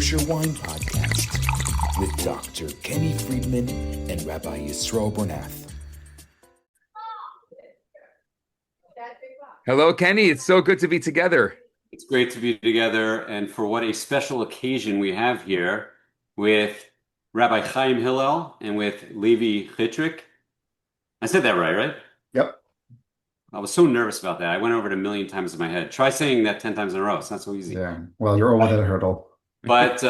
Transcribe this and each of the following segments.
Kosher Wine Podcast with Dr. Kenny Friedman and Rabbi Yisroel Bernath. Hello, Kenny. It's so good to be together. It's great to be together, and for what a special occasion we have here with Rabbi Chaim Hillel and with Levi Chitrik. I said that right? Yep. I was so nervous about that. I went over it a million times in my head. Try saying that 10 times in a row. It's not so easy. Yeah. Well, you're over that hurdle. But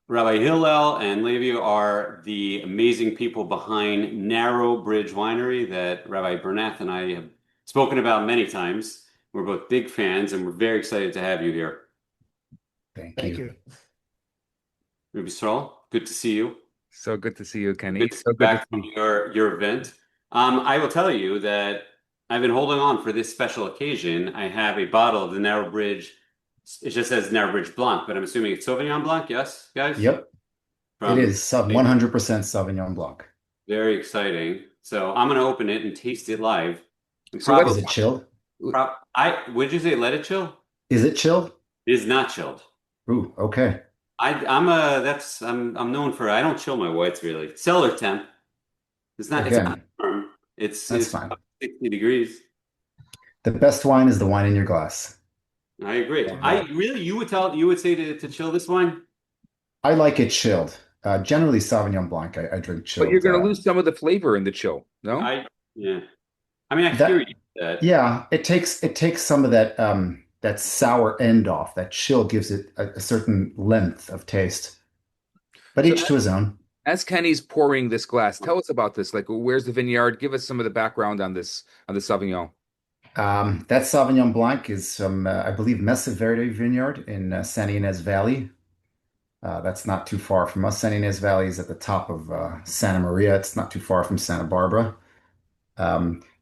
Rabbi Hillel and Levi are the amazing people behind Narrow Bridge Winery that Rabbi Bernath and I have spoken about many times. We're both big fans, and we're very excited to have you here. Thank you. Rabbi Yisroel, good to see you. So good to see you, Kenny. Good to be back from your event. I will tell you that I've been holding on for this special occasion. I have a bottle of the Narrow Bridge. It just says Narrow Bridge Blanc, but I'm assuming it's Sauvignon Blanc, yes, guys? Yep. It is 100% Sauvignon Blanc. Very exciting. So I'm going to open it and taste it live. So is it chilled? Would you say let it chill? Is it chilled? It is not chilled. Ooh, okay. I'm known for I don't chill my whites really. Cellar temp. It's not firm. It's fine. 60 degrees. The best wine is the wine in your glass. I agree. You would say to chill this wine? I like it chilled. Generally Sauvignon Blanc I drink chilled. But you're going to lose some of the flavor in the chill, no? I hear you that. Yeah, it takes some of that sour end off. That chill gives it a certain length of taste. But each to his own. As Kenny's pouring this glass, tell us about this. Like, where's the vineyard? Give us some of the background on this, on the Sauvignon. That Sauvignon Blanc is from, I believe, Mesa Verde Vineyard in Santa Ynez Valley. That's not too far from us. Santa Ynez Valley is at the top of Santa Maria. It's not too far from Santa Barbara.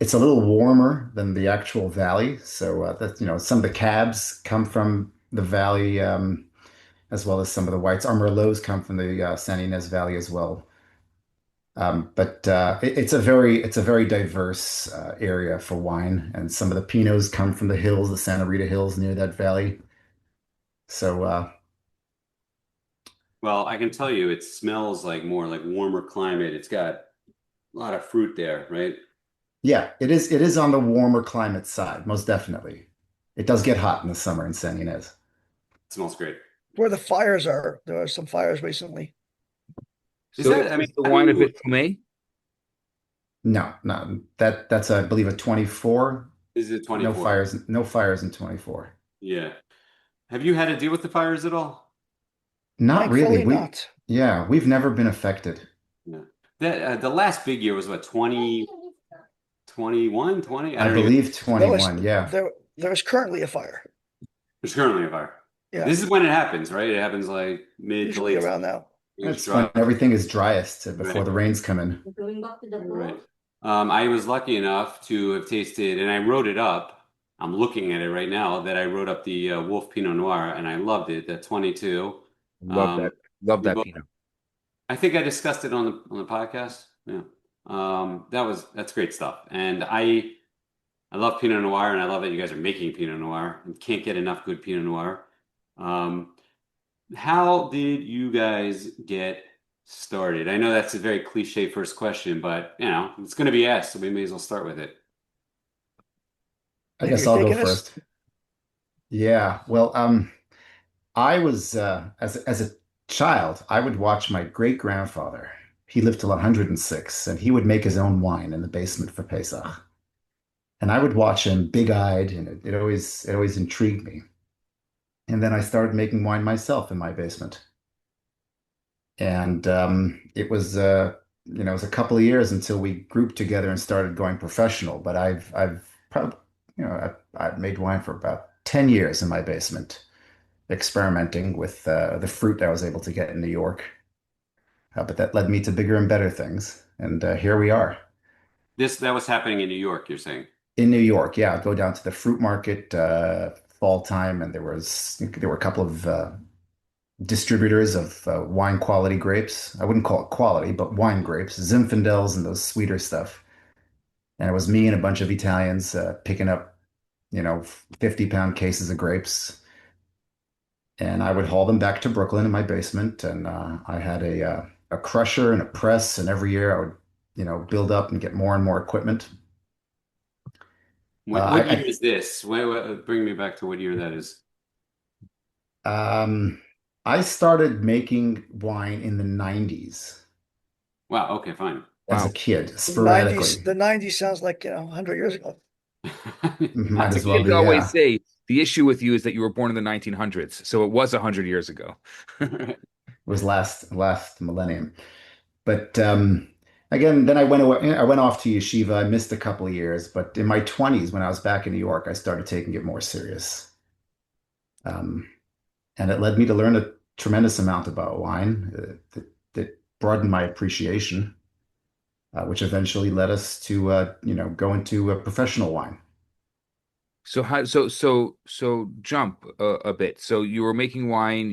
It's a little warmer than the actual valley, so some of the cabs come from the valley, as well as some of the whites. Our Merlots come from the Santa Ynez Valley as well. But it's a very diverse area for wine, and some of the Pinots come from the hills, the Santa Rita Hills near that valley. So, well, I can tell you, it smells like more like warmer climate. It's got a lot of fruit there, right? Yeah, it is. It is on the warmer climate side, most definitely. It does get hot in the summer in Santa Ynez. It smells great. Where the fires are, there are some fires recently. So the wine a bit fumé? No. That's I believe a 24. Is it 24? No fires in 24. Yeah. Have you had to deal with the fires at all? Not really. Not. Yeah, we've never been affected. Yeah. The last big year was what, 21, 20? I believe 21, yeah. There is currently a fire. There's currently a fire. Yeah. This is when it happens, right? It happens like mid to late. Around now. That's when everything is driest before the rains come in. Right. I was lucky enough to have tasted, and I wrote it up. I'm looking at it right now, that I wrote up the Wolf Pinot Noir, and I loved it, that 22. Love that. Love that Pinot. I think I discussed it on the podcast. Yeah. That's great stuff. And I love Pinot Noir, and I love that you guys are making Pinot Noir. And can't get enough good Pinot Noir. How did you guys get started? I know that's a very cliche first question, but it's going to be asked, so we may as well start with it. I guess I'll go first. Yeah. Well, I was as a child, I would watch my great grandfather. He lived till 106, and he would make his own wine in the basement for Pesach. And I would watch him big-eyed, and it always intrigued me. And then I started making wine myself in my basement. And it was it was a couple of years until we grouped together and started going professional. But I've probably I've made wine for about 10 years in my basement, experimenting with the fruit I was able to get in New York. But that led me to bigger and better things. And here we are. That was happening in New York, you're saying? In New York, yeah. I'd go down to the fruit market fall time, and there were a couple of distributors of wine quality grapes. I wouldn't call it quality, but wine grapes, Zinfandels and those sweeter stuff. And it was me and a bunch of Italians picking up, 50-pound cases of grapes. and I would haul them back to Brooklyn in my basement. And I had a crusher and a press, and every year I would, build up and get more and more equipment. What year I, is this? Bring me back to what year that is. I started making wine in the 90s Wow, okay, fine. as a Wow. kid, The 90s, sporadically. the 90s sounds like, 100 years ago. Might That's a as well Kids be, good. always yeah. say the issue with you is that you were born in the 1900s, so it was 100 years ago. It was last millennium. But again, then I went off to yeshiva. I missed a couple of years, but in my 20s, when I was back in New York, I started taking it more serious. Um, and it led me to learn a tremendous amount about wine that broadened my appreciation, which eventually led us to go into professional wine. So jump a bit. So you were making wine.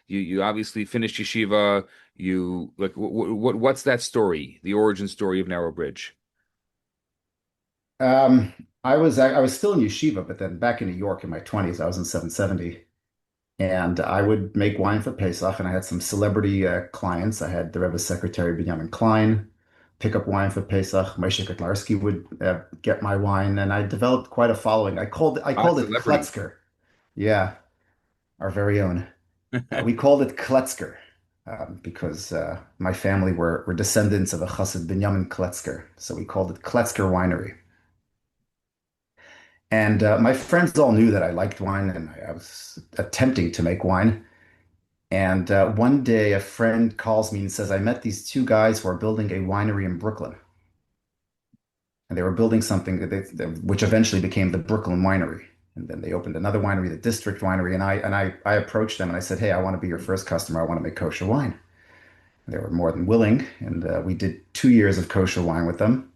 You obviously finished yeshiva. You like what's that story? The origin story of Narrow Bridge. Um, I was still in yeshiva, but then back in New York in my 20s, I was in 770. And I would make wine for Pesach, and I had some celebrity clients. I had the Rebbe's secretary, Benjamin Klein, pick up wine for Pesach. Moshe Kotlarski would get my wine, and I developed quite a following. I Ah, called it celebrities. Kletzker. Yeah, our very own. We called it Kletzker because my family were descendants of a Chassid Benjamin Kletzker, so we called it Kletzker Winery. And my friends all knew that I liked wine, and I was attempting to make wine. And one day, a friend calls me and says, I met these two guys who are building a winery in Brooklyn. And they were building something which eventually became the Brooklyn Winery. And then they opened another winery, the District Winery. And I approached them and I said, hey, I want to be your first customer. I want to make kosher wine. And they were more than willing. And we did 2 years of kosher wine with them.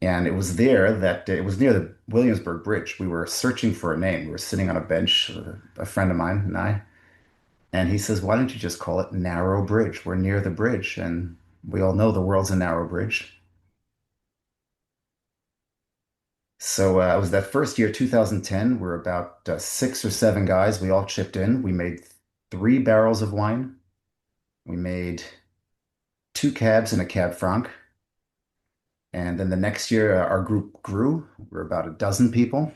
And it was there that it was near the Williamsburg Bridge. We were searching for a name. We were sitting on a bench, a friend of mine and I. And he says, why don't you just call it Narrow Bridge? We're near the bridge. And we all know the world's a narrow bridge. So it was that first year, 2010. We're about 6 or 7 guys. We all chipped in. We made 3 barrels of wine. We made 2 cabs and a cab franc. And then the next year, our group grew. We're about a dozen people.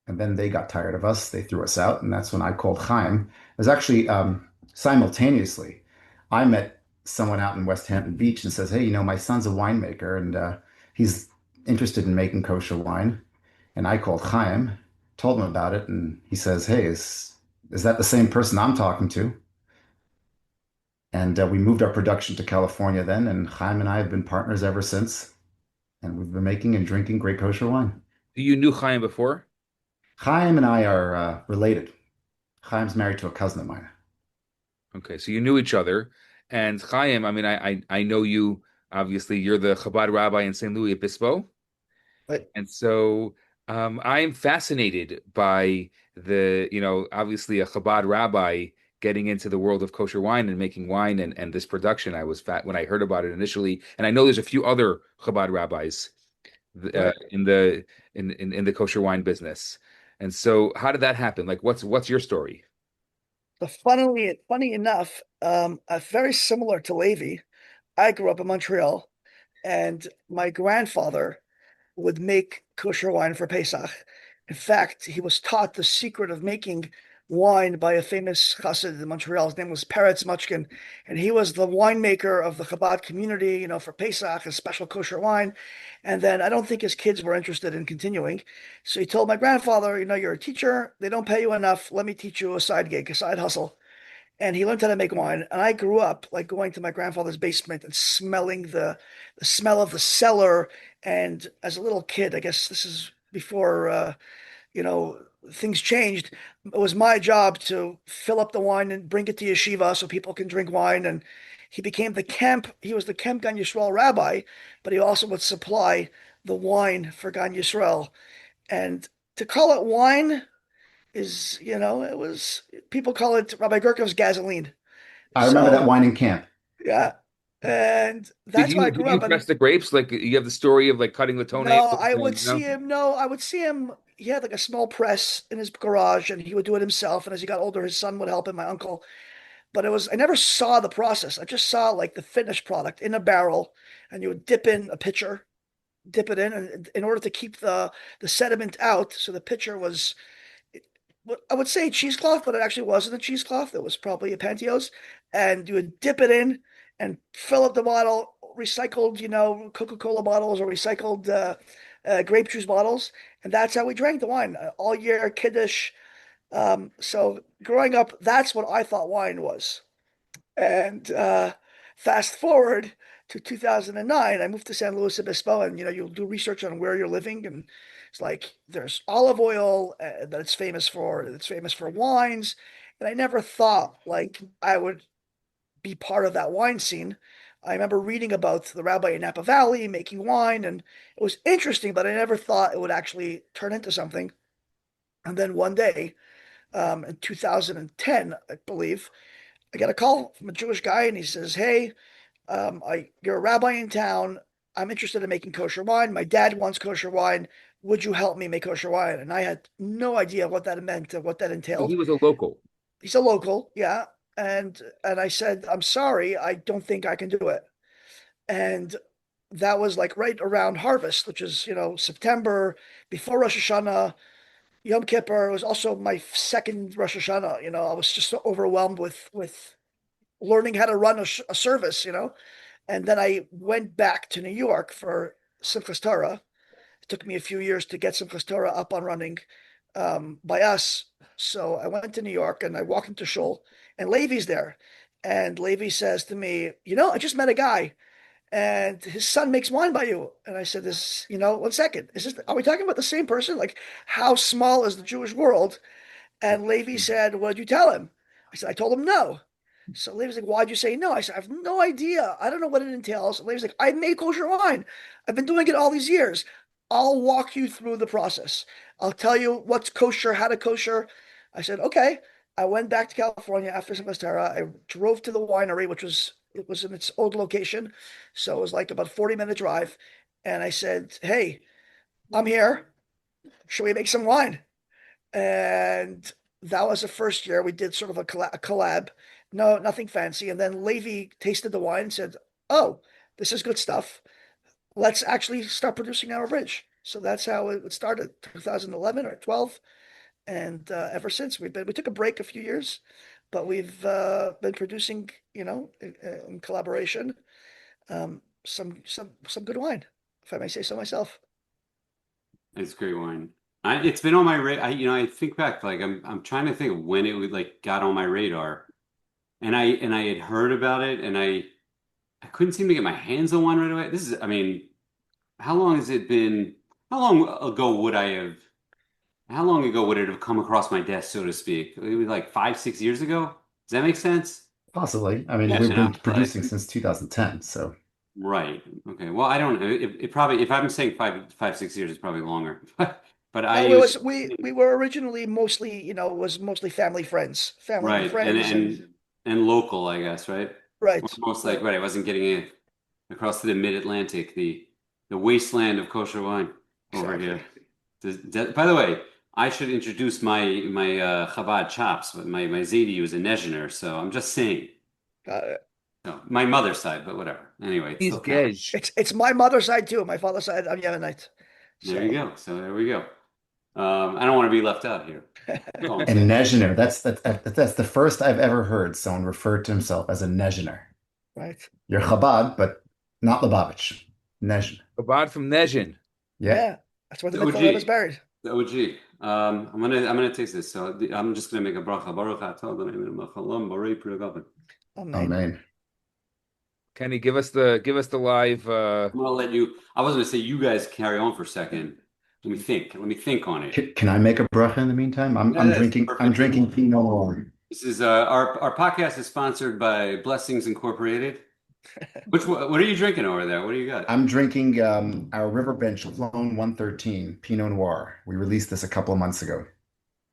And then they got tired of us. They threw us out. And that's when I called Chaim. It was actually simultaneously. I met someone out in West Hampton Beach and says, hey, my son's a winemaker and he's interested in making kosher wine. And I called Chaim, told him about it. And he says, hey, is that the same person I'm talking to? And we moved our production to California then. And Chaim and I have been partners ever since. And we've been making and drinking great kosher wine. You knew Chaim before? Chaim and I are related. Chaim's married to a cousin of mine. Okay, so you knew each other. And Chaim, I mean, I know you. Obviously, you're the Chabad rabbi in St. Louis Obispo. But And so I am fascinated by obviously a Chabad rabbi getting into the world of kosher wine and making wine and this production. I was fat when I heard about it initially, and I know there's a few other Chabad rabbis right. in the kosher wine business. And so, how did that happen? Like, what's your story? So funny enough, very similar to Levi, I grew up in Montreal, and my grandfather would make kosher wine for Pesach. In fact, he was taught the secret of making wine by a famous chassid in Montreal. His name was Peretz Muchkin, and he was the winemaker of the Chabad community, for Pesach, a special kosher wine. And then I don't think his kids were interested in continuing. So he told my grandfather, you're a teacher, they don't pay you enough. Let me teach you a side gig, a side hustle. And he learned how to make wine. And I grew up like going to my grandfather's basement and smelling the smell of the cellar. And as a little kid, I guess this is before you know things changed. It was my job to fill up the wine and bring it to yeshiva so people can drink wine. And he was the camp Gan Yisrael rabbi, but he also would supply the wine for Gan Yisrael. And to call it wine is, it was, people call it Rabbi Gurkov's gasoline. I remember that So wine in camp. yeah, And Did that's why you I did grew you up. press And the grapes? Like you have the story of like cutting the no, toenails I would and see him. No, I would see him. He had like a small press in his garage, and he would do it himself. And as he got older, his son would help him, my uncle. But I never saw the process. I just saw like the finished product in a barrel, and you would dip in a pitcher, dip it in, and in order to keep the sediment out, so the pitcher was, I would say cheesecloth, but it actually wasn't a cheesecloth. It was probably a Pantyhose, and you would dip it in and fill up the bottle, recycled, Coca-Cola bottles or recycled grape juice bottles, and that's how we drank the wine all year, kiddush. So growing up, that's what I thought wine was. And fast forward to 2009, I moved to San Luis Obispo, and you'll do research on where you're living, and it's like there's olive oil that it's famous for. It's famous for wines, and I never thought like I would be part of that wine scene. I remember reading about the rabbi in Napa Valley making wine, and it was interesting, but I never thought it would actually turn into something. And then one day, in 2010, I believe, I got a call from a Jewish guy, and he says, "Hey, you're a rabbi in town. I'm interested in making kosher wine. My dad wants kosher wine. Would you help me make kosher wine?" And I had no idea what that meant and what that so he entailed. was a local. He's a local, yeah. And I said, "I'm sorry, I don't think I can do it." And that was like right around harvest, which is, September, before Rosh Hashanah, Yom Kippur. It was also my second Rosh Hashanah. I was just so overwhelmed with learning how to run a service. And then I went back to New York for Simchas Torah. It took me a few years to get Simchas Torah up and running by us. So I went to New York and I walked into Shul, and Levi's there. And Levi says to me, I just met a guy and his son makes wine by you. And I said, one second, are we talking about the same person? Like, how small is the Jewish world? And Levi said, "What did you tell him?" I said, "I told him no." So Levi's like, "Why'd you say no?" I said, "I have no idea. I don't know what it entails." Levi's like, "I made kosher wine. I've been doing it all these years. I'll walk you through the process. I'll tell you what's kosher, how to kosher." I said, "Okay." I went back to California after Simchas Torah. I drove to the winery, it was in its old location. So it was like about a 40-minute drive. And I said, "Hey, I'm here. Should we make some wine?" And that was the first year we did sort of a collab. No, nothing fancy. And then Levi tasted the wine and said, "Oh, this is good stuff. Let's actually start producing our bridge." So that's how it started, 2011 or 12. And ever since we took a break a few years, but we've been producing, in collaboration, some good wine, if I may say so myself. It's great wine. It's been on my radar. I think back, like I'm trying to think of when it would like got on my radar, and I had heard about it, and I couldn't seem to get my hands on one right away. I mean, how long has it been? How long ago would I have? How long ago would it have come across my desk, so to speak? It was like 5, 6 years ago. Does that make sense? Possibly. I mean, Yes, we've and been I'm like, producing since 2010, so right. Okay. Well, I don't know. It probably, if I'm saying 5, 6 years, it's probably longer. But No, I was we were originally mostly, was mostly family and right, friends, and and local, I guess, right? Or right, most like right. right. I wasn't getting it across to the mid-Atlantic, the wasteland of kosher wine over Exactly. here. By the way, I should introduce my Chabad chops, but my Zaidi was a Nezhiner, so I'm just saying. Uh, No, my mother's side, but whatever. Anyway, it He's still counts. Gej. it's my mother's side too. My father's side, I'm Yemenite. There you So go. So there we go. I don't want to be left out here. That's all I'm and saying. Nezhiner, that's the first I've ever heard someone refer to himself as a Nezhiner. right. You're Chabad, but not Lubavitch. Nezhiner. Chabad from Nezhin. Yeah. Yeah, that's where the The Mitzvah is OG. buried. The OG. I'm gonna taste this. So I'm just gonna make a bracha. Baruch atah Adonai melech haolam borei pri hagafen. Amen. Amen. Kenny, give us the live. I'm gonna let you. I was gonna say you guys carry on for a second. Let me think. Let me think on it. Can I make a bracha in the meantime? I'm Yes, drinking I'm perfect. drinking Pinot Noir. This is our podcast is sponsored by Blessings Incorporated. What are you drinking over there? What do you got? I'm drinking our Riverbench Clone 113 Pinot Noir. We released this a couple of months ago.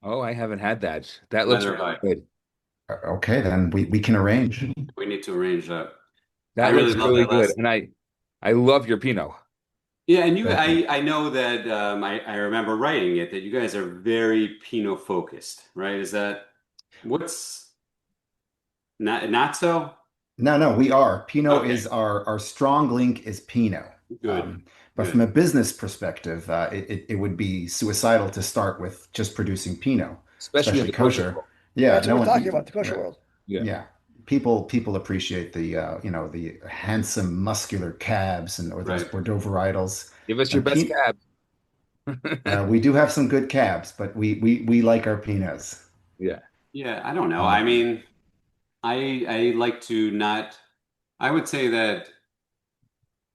Oh, I haven't had that. That looks Neither have really I. good. Okay, then we can arrange. We need to arrange that. I That really looks love really that good, last. and I love your Pinot. Yeah, and Thank you. I know that I remember writing it that you guys are very Pinot focused, right? Is that what's not so? No, we are. Pinot Okay, is our strong link is Pinot. good, But from good. a business perspective, it would be suicidal to start with just producing Pinot, Especially in especially the kosher kosher. world. Yeah, That's what no we're one. talking about, the kosher Yeah, world. Yeah. yeah. People appreciate the the handsome muscular cabs or those Right. Bordeaux varietals. Give us your And best cab. we do have some good cabs, but we like our Pinots. Yeah. Yeah, I don't know. I Um, mean, I like to not. I would say that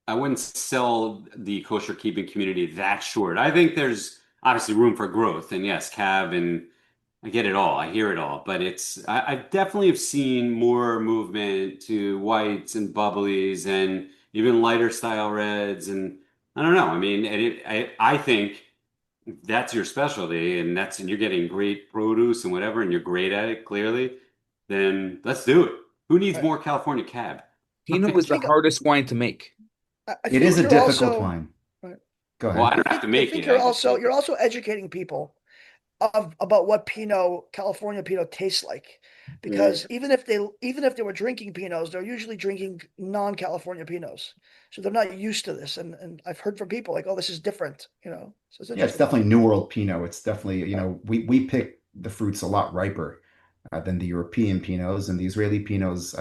I wouldn't sell the kosher keeping community that short. I think there's obviously room for growth, and yes, Cab and I get it all. I hear it all, but I definitely have seen more movement to whites and bubblies and even lighter style reds, and I don't know. I mean, I think if that's your specialty, and you're getting great produce and whatever, and you're great at it clearly, then let's do it. Who needs Right. more California Cab? Pinot I is the think hardest wine to make. I it think is a you're difficult also wine. right. Go Well, I ahead. don't have to I make think it. I just you're also educating people about what California Pinot tastes like. Because even if they were drinking Pinots, they're usually drinking non-California Pinots. So they're not used to this. And I've heard from people like, oh, this is different, you know. So it's Yeah, it's interesting. definitely New World Pinot. It's definitely, Right. we pick the fruits a lot riper than the European Pinots, and the Israeli Pinots,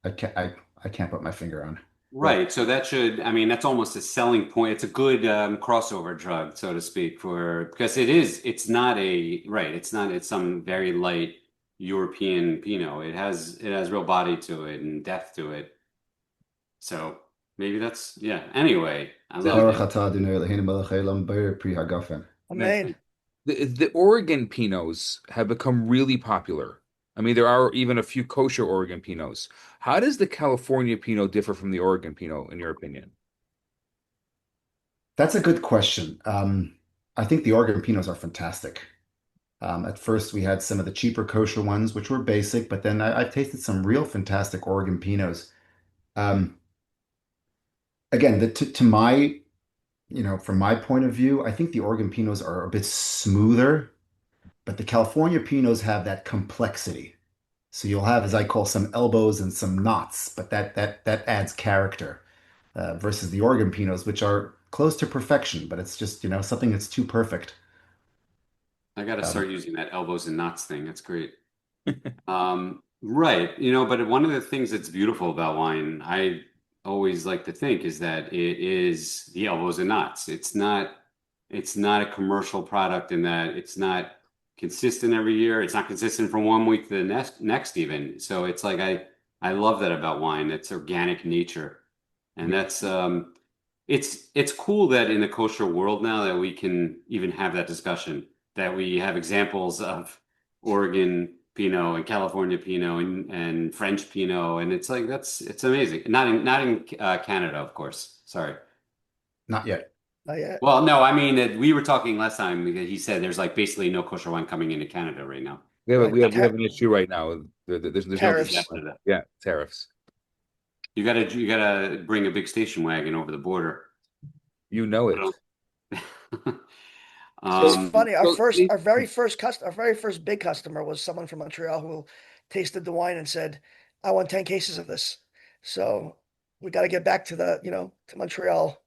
I can't put my finger on. Right. right. So that should, I mean, that's almost a selling point. It's a good crossover drug, so to speak, for because it's not right. It's some very light European Pinot. It has real body to it and depth to it. So maybe that's yeah. Anyway, I love The, it. Amen. the Oregon Pinots have become really popular. I mean, there are even a few kosher Oregon Pinots. How does the California Pinot differ from the Oregon Pinot, in your opinion? That's a good question. I think the Oregon Pinots are fantastic. At first, we had some of the cheaper kosher ones, which were basic, but then I've tasted some real fantastic Oregon Pinots. Um, again, to my, from my point of view, I think the Oregon Pinots are a bit smoother, but the California Pinots have that complexity. So you'll have, as I call, some elbows and some knots, but that adds character versus the Oregon Pinots, which are close to perfection, but it's just, something that's too perfect. I got to Um, start using that elbows and knots thing. That's great. Right. But one of the things that's beautiful about wine, I always like to think, is that it is the elbows and knots. It's not a commercial product in that it's not consistent every year. It's not consistent from one week to the next even. So it's like I love that about wine. It's organic nature. And Yeah. it's cool that in the kosher world now that we can even have that discussion, that we have examples of Oregon Pinot and California Pinot and French Pinot, and it's like it's amazing. Not in Canada, of course. Sorry. not yet. Not yet. Well, no, I mean we were talking last time because he said there's like basically no kosher wine coming into Canada right now. We Right. have an issue right now. There's no There's Tariffs. kosher wine. definitely that. Yeah, tariffs. You gotta bring a big station wagon over the border. You know it. Well, It's Um, funny. So Our very first big customer was someone from Montreal who tasted the wine and said, "I want 10 cases of this." So we got to get back to to Montreal.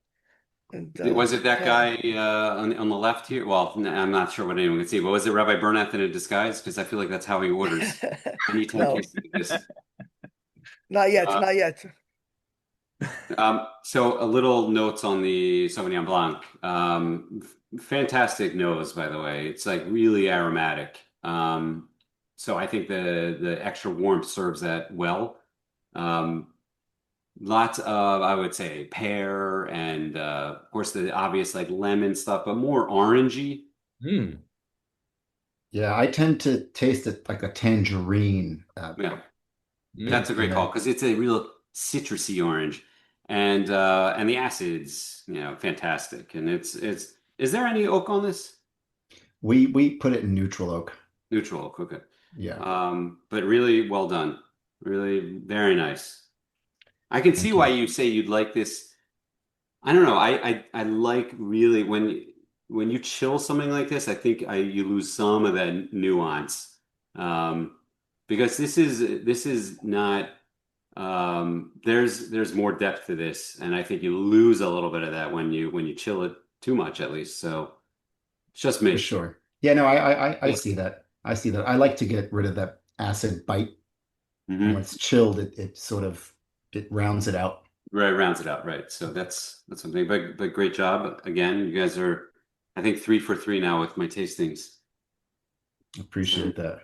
And was it that yeah, guy on the left here? Well, I'm not sure what anyone can see, but was it Rabbi Bernath in a disguise? Because I feel like that's how he orders. I need 10 no, cases of this. not yet, Uh, not yet. so a little notes on the Sauvignon Blanc. Fantastic nose, by the way. It's like really aromatic. So I think the extra warmth serves that well. Um, Lots of, I would say, pear and of course the obvious like lemon stuff, but more orangey. hmm. Yeah, I tend to taste it like a tangerine. Yeah, Mm. that's a great call because it's a real citrusy orange, and the acids, fantastic. And it's is there any oak on this? We put it in neutral oak. Neutral oak, okay. Yeah. But really well done, really very nice. I can see Thank why you. you say you'd like this. I don't know. I like really when you chill something like this, I think you lose some of that nuance. Because this is not there's more depth to this, and I think you lose a little bit of that when you chill it too much, at least. So it's just For me. sure. Yeah, no, I Yeah. see that. I see that. I like to get rid of that acid bite, and when Hmm. it's chilled, it sort of it rounds it out. Right, rounds it out, right. So that's something. But great job again. You guys are, I think, 3 for 3 now with my tastings. So, Appreciate that.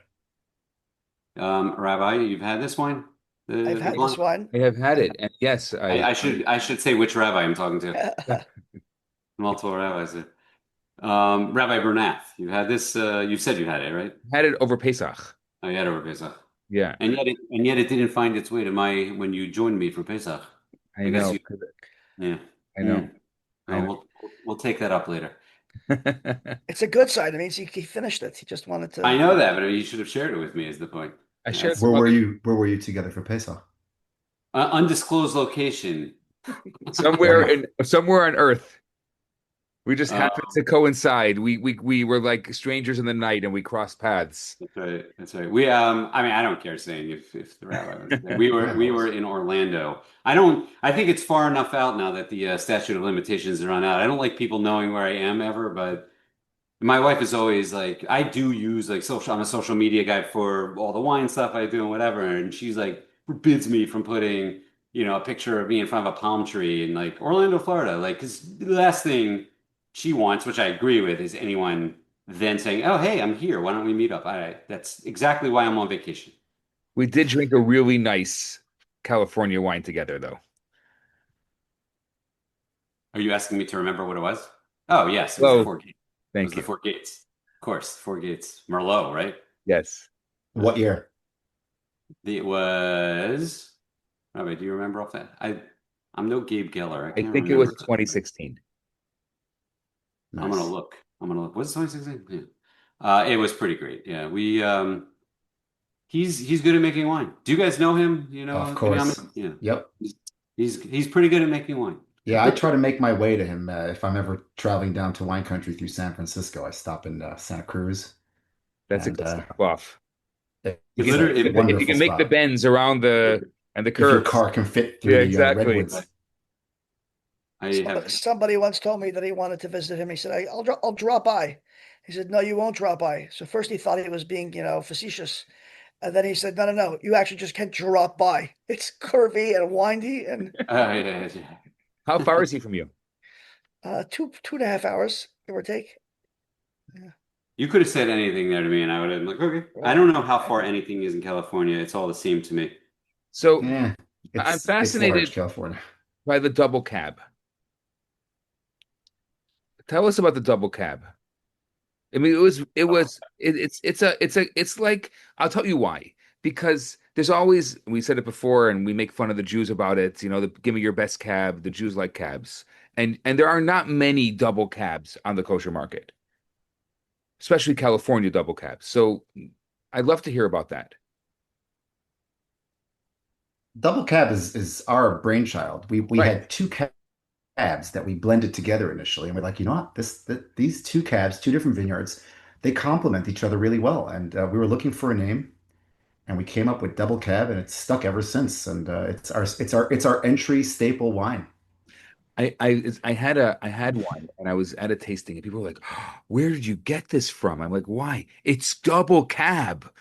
Rabbi, you've had this wine, I've the had this blonde. wine. I have had it, and yes, I should say which rabbi I'm talking to. Multiple rabbis there. Rabbi Bernath, you had this. You said you had it, right? had it over Pesach. Oh, you had it over Pesach, Yeah, and yet it didn't find its way to my when you joined me for Pesach. I I guess know. you, yeah. I know. Mm. I Oh, know. we'll take that up later. It's a good sign. It means he finished it. He just wanted I to. know that, but you should have shared it with me. Is the point? I shared That's some other Where were you together for Pesach? undisclosed location. somewhere on Earth. We just Uh, happened to coincide. We were like strangers in the night, and we crossed paths. that's right. That's right. I mean, I don't care saying if the rabbi was there. We were I've we were always in Orlando. I don't. I think it's far enough out now that the statute of limitations is run out. I don't like people knowing where I am ever, but my wife is always like, I do use like social. I'm a social media guy for all the wine stuff I do and whatever, and she's like forbids me from putting a picture of me in front of a palm tree in like Orlando, Florida, like because the last thing she wants, which I agree with, is anyone then saying, "Oh, hey, I'm here. Why don't we meet up?" That's exactly why I'm on vacation. We did drink a really nice California wine together, though. Are you asking me to remember what it was? Oh, yes, it was the Oh, Four Gates. It was thank the you. Four Gates. Of course, Four Gates. Merlot, right? Yes, what year? It was. Rabbi, do you remember off that? I'm no Gabe Geller. I I can't think it was remember. 2016. I'm gonna Nice. look. I'm gonna look. Was it 2016? Yeah. It was pretty great. Yeah, we he's good at making wine. Do you guys know him? You Of know course. Binyamin? Yeah. Yep. He's pretty good at making wine. Yeah, I try to make my way to him if I'm ever traveling down to wine country through San Francisco. I stop in Santa Cruz, That's a and good stop off. You It can it's a literally if you wonderful can make the spot. bends around the If your curves. car can fit through Yeah, the exactly. redwoods. I have Somebody once told me that he wanted to visit him. He said, I'll drop by." He said, "No, you won't drop by." So first he thought he was being, facetious. And then he said, "No, no, no. You actually just can't drop by. It's curvy and windy and yeah, How yeah. far is he from you? two and a half hours, give or take. Yeah. You could have said anything there to me, and I would have been like, okay. I don't know how far anything is in California. It's all the same to me. So Yeah, I'm it's large, fascinated California. by the double cab. Tell us about the double cab. I mean, it's like I'll tell you why. Because there's always we said it before, and we make fun of the Jews about it. Give me your best cab. The Jews like cabs, and there are not many double cabs on the kosher market, especially California double cabs. So I'd love to hear about that. Double cab is our brainchild. We Right. had two cabs that we blended together initially, and we're like, you know what, these two cabs, two different vineyards, they complement each other really well. And we were looking for a name, and we came up with double cab, and it's stuck ever since. And it's our entry staple wine. I had one, and I was at a tasting, and people were like, "Oh, where did you get this from?" I'm like, "Why? It's double cab."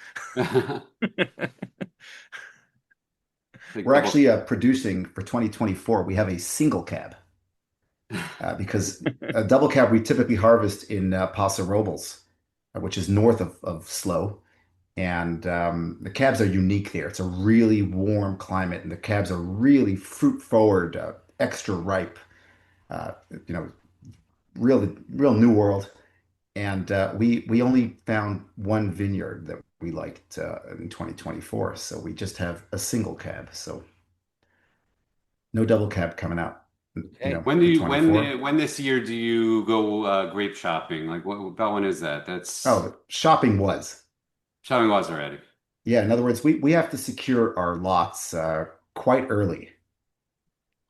Like We're double. actually producing for 2024. We have a single cab because a double cab we typically harvest in Paso Robles, which is north of SLO. And the cabs are unique there. It's a really warm climate, and the cabs are really fruit forward, extra ripe. Uh, you know, real New World. And we only found one vineyard that we liked in 2024, so we just have a single cab. So no double cab coming out, Okay. When do for you 24. when this year do you go grape shopping? Like what about when is that? That's Oh, shopping was. shopping was already. Yeah, in other words, we have to secure our lots quite early.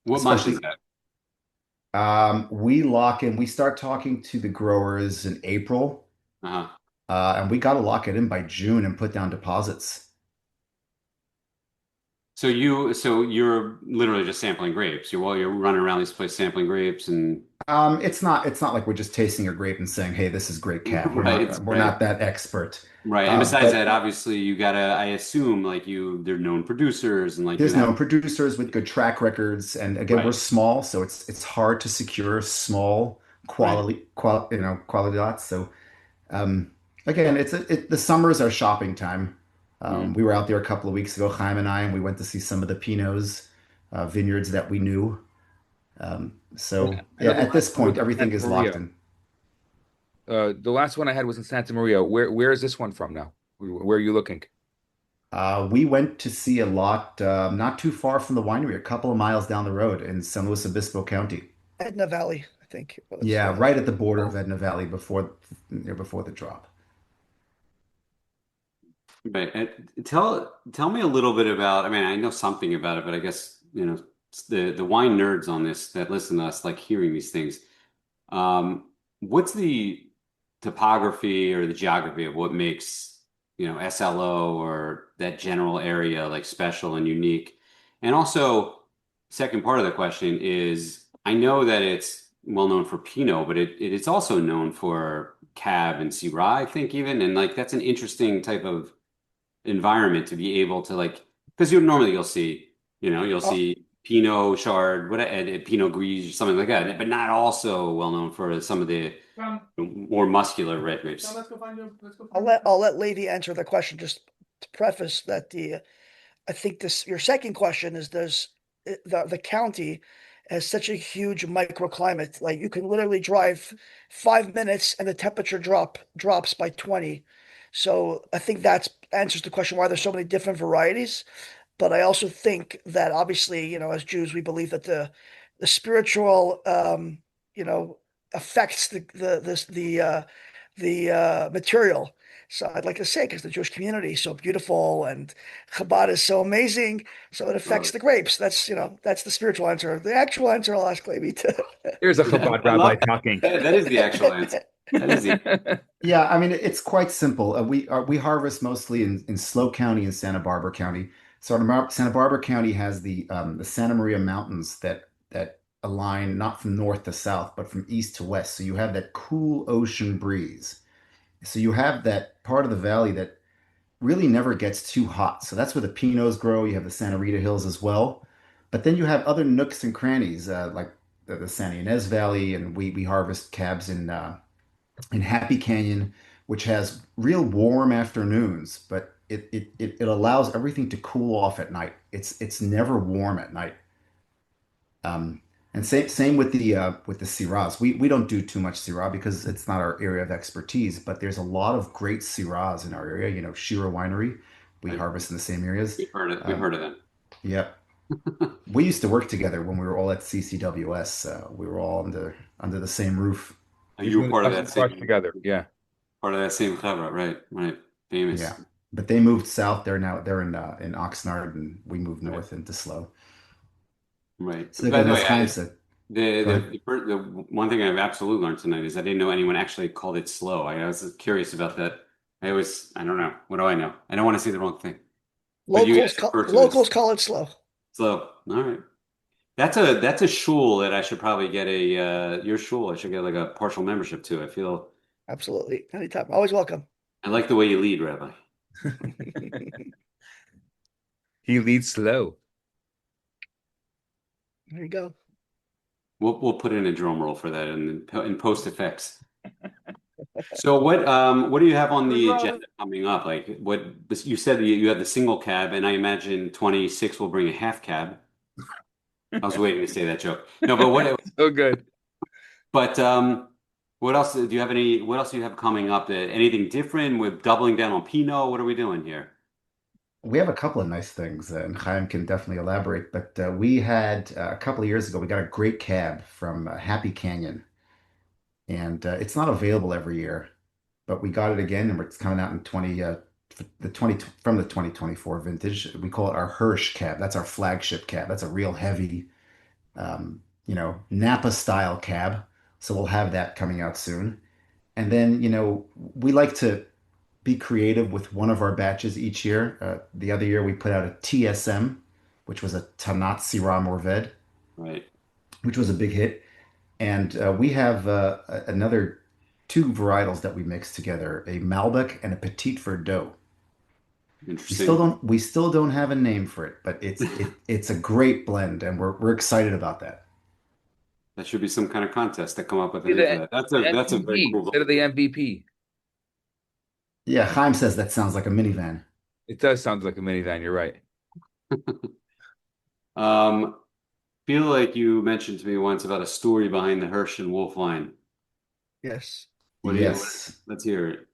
What month is especially that? we lock in. We start talking to the growers in April, Uh-huh. and we got to lock it in by June and put down deposits. So you're literally just sampling grapes. You're running around these places sampling grapes and It's not like we're just tasting a grape and saying, "Hey, this is great cab." We're right, not we're right, not that expert. right. And besides that, But obviously you gotta, I assume like they're known producers and like you there's have no producers with good track records, and again, we're right, small, so it's hard to secure small right. quality lots. So again, the summers are shopping time. Mm. We were out there a couple of weeks ago, Chaim and I, and we went to see some of the Pinots vineyards that we knew. Yeah, So I know yeah, the at last this one was point, in everything Santa is locked Maria. in. The last one I had was in Santa Maria. Where is this one from now? Where are you looking? We went to see a lot not too far from the winery, a couple of miles down the road in San Luis Obispo County. Edna Valley, I think it was. Yeah, Yeah. right at the border of Oh, Edna Valley before the drop. right. Tell me a little bit about, I mean, I know something about it, but I guess, it's the wine nerds on this that listen to us like hearing these things. What's the topography or the geography of what makes, SLO or that general area like special and unique? And also, second part of the question is, I know that it's well known for Pinot, but it's also known for Cab and Syrah, I think even, and like that's an interesting type of environment to be able to like, because you'll see, you'll Oh, see Pinot Chard, what Pinot Gris, something like that, but not also well known for some of the more muscular red grapes. I'll let Levi answer the question. Just to preface that, I think this your second question is, does the county has such a huge microclimate. Like you can literally drive 5 minutes and the temperature drops by 20. So I think that answers the question why there's so many different varieties. But I also think that obviously, as Jews, we believe that the spiritual you know affects the material. So I'd like to say, because the Jewish community is so beautiful and Chabad is so amazing, so it Love affects it. the grapes. That's the spiritual answer. The actual answer, I'll ask Levi to. There's a Chabad I rabbi love that. talking. That is the actual answer. That is the Yeah, I mean it's quite simple. We harvest mostly in SLO County and Santa Barbara County. Santa Barbara County has the Santa Maria Mountains that align not from north to south, but from east to west. So you have that cool ocean breeze. So you have that part of the valley that really never gets too hot. So that's where the Pinots grow. You have the Santa Rita Hills as well. But then you have other nooks and crannies like the Santa Ynez Valley, and we harvest cabs in Happy Canyon, which has real warm afternoons, but it allows everything to cool off at night. It's never warm at night. Um, and same with the Syrahs. We don't do too much Syrah because it's not our area of expertise, but there's a lot of great Syrahs in our area. Shira Winery, we right. harvest in the same areas. We've heard it. We've Um, heard of them. yep. We used to work together when we were all at CCWS. We were all under the same roof. We're You were doing part of that custom cars same together. Yeah. clever, right? Right. Famous. Yeah, but they moved south. They're in Oxnard, and we moved Right. north into Slow. Right. So By again, the as way, Chaim said, the, go ahead. the one thing I've absolutely learned tonight is I didn't know anyone actually called it slow. I was curious about that. I don't know. What do I know? I don't want to say the wrong thing. But you Locals guys call refer to it locals as call it slow. slow. All right. That's a shul that I should probably get your shul. I should get like a partial membership to. Absolutely. Anytime. Always welcome. I like the way you lead, Rabbi. He leads slow. There you go. We'll put in a drum roll for that in post effects. So what do you have on the agenda coming up? Like what you said you have the single cab, and I imagine 26 will bring a half cab. I was waiting to say that joke. No, but So good. but what else do you have what else do you have coming up? Anything different with doubling down on Pinot? What are we doing here? We have a couple of nice things, and Chaim can definitely elaborate. But we had a couple of years ago, we got a great cab from Happy Canyon, and it's not available every year, but we got it again, and it's coming out in 2024 vintage. We call it our Hirsch cab. That's our flagship cab. That's a real heavy Napa style cab. So we'll have that coming out soon. And then, we like to be creative with one of our batches each year. The other year we put out a TSM, which was a Tanat Syrah Morved, Right. which was a big hit. And we have another two varietals that we mix together, a Malbec and a Petit Verdot. Interesting. We still don't have a name for it, but it's a great blend, and we're excited about that. That should be some kind of contest to come up with a Be name for the that. That's a very MVP cool instead of the MVP. Yeah, Chaim says that sounds like a minivan. It does sound like a minivan. You're right. Um, feel like you mentioned to me once about a story behind the Hirsch and Wolf line. Yes. What do you, Yes. let's hear it.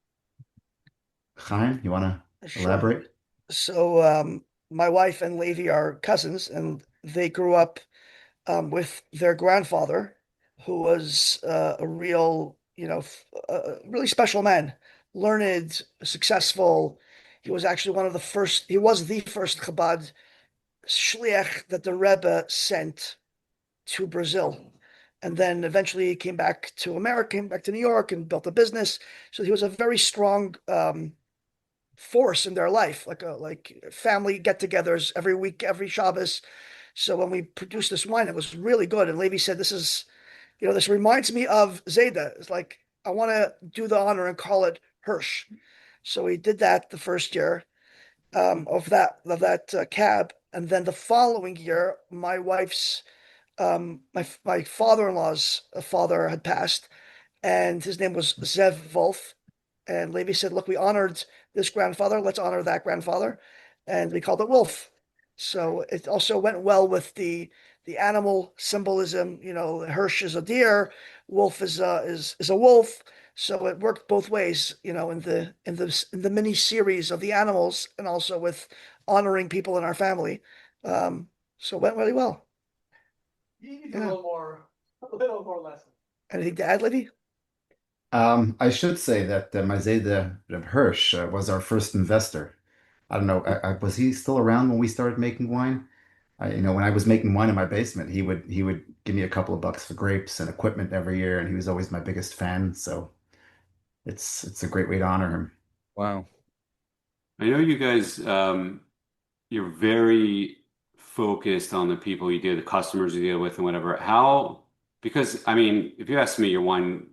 Chaim, you want to Sure. elaborate? So my wife and Levi are cousins, and they grew up with their grandfather, who was a real, really special man, learned, successful. He was actually one of the first. He was the first Chabad shliach that the Rebbe sent to Brazil. And then eventually he came back to America, came back to New York and built a business. So he was a very strong force in their life, like family get-togethers every week, every Shabbos. So when we produced this wine, it was really good. And Levi said, this reminds me of Zeta. It's like, I want to do the honor and call it Hirsch. So we did that the first year of that cab. And then the following year, my wife's my father-in-law's father had passed, and his name was Zev Wolf. And Levi said, "Look, we honored this grandfather. Let's honor that grandfather," and we called it Wolf. So it also went well with the animal symbolism. Hirsch is a deer, wolf is a wolf. So it worked both ways. In the mini series of the animals, and also with honoring people in our family. So it went really well. You need Yeah. a little more lesson. Anything to add, Levi? I should say that Mazeda Hirsch was our first investor. I don't know, was he still around when we started making wine? When I was making wine in my basement, he would give me a couple of bucks for grapes and equipment every year, and he was always my biggest fan. So it's a great way to honor him. Wow. I know you guys, you're very focused on the people you deal, the customers you deal with and whatever. Because I mean, if you ask me, your wine,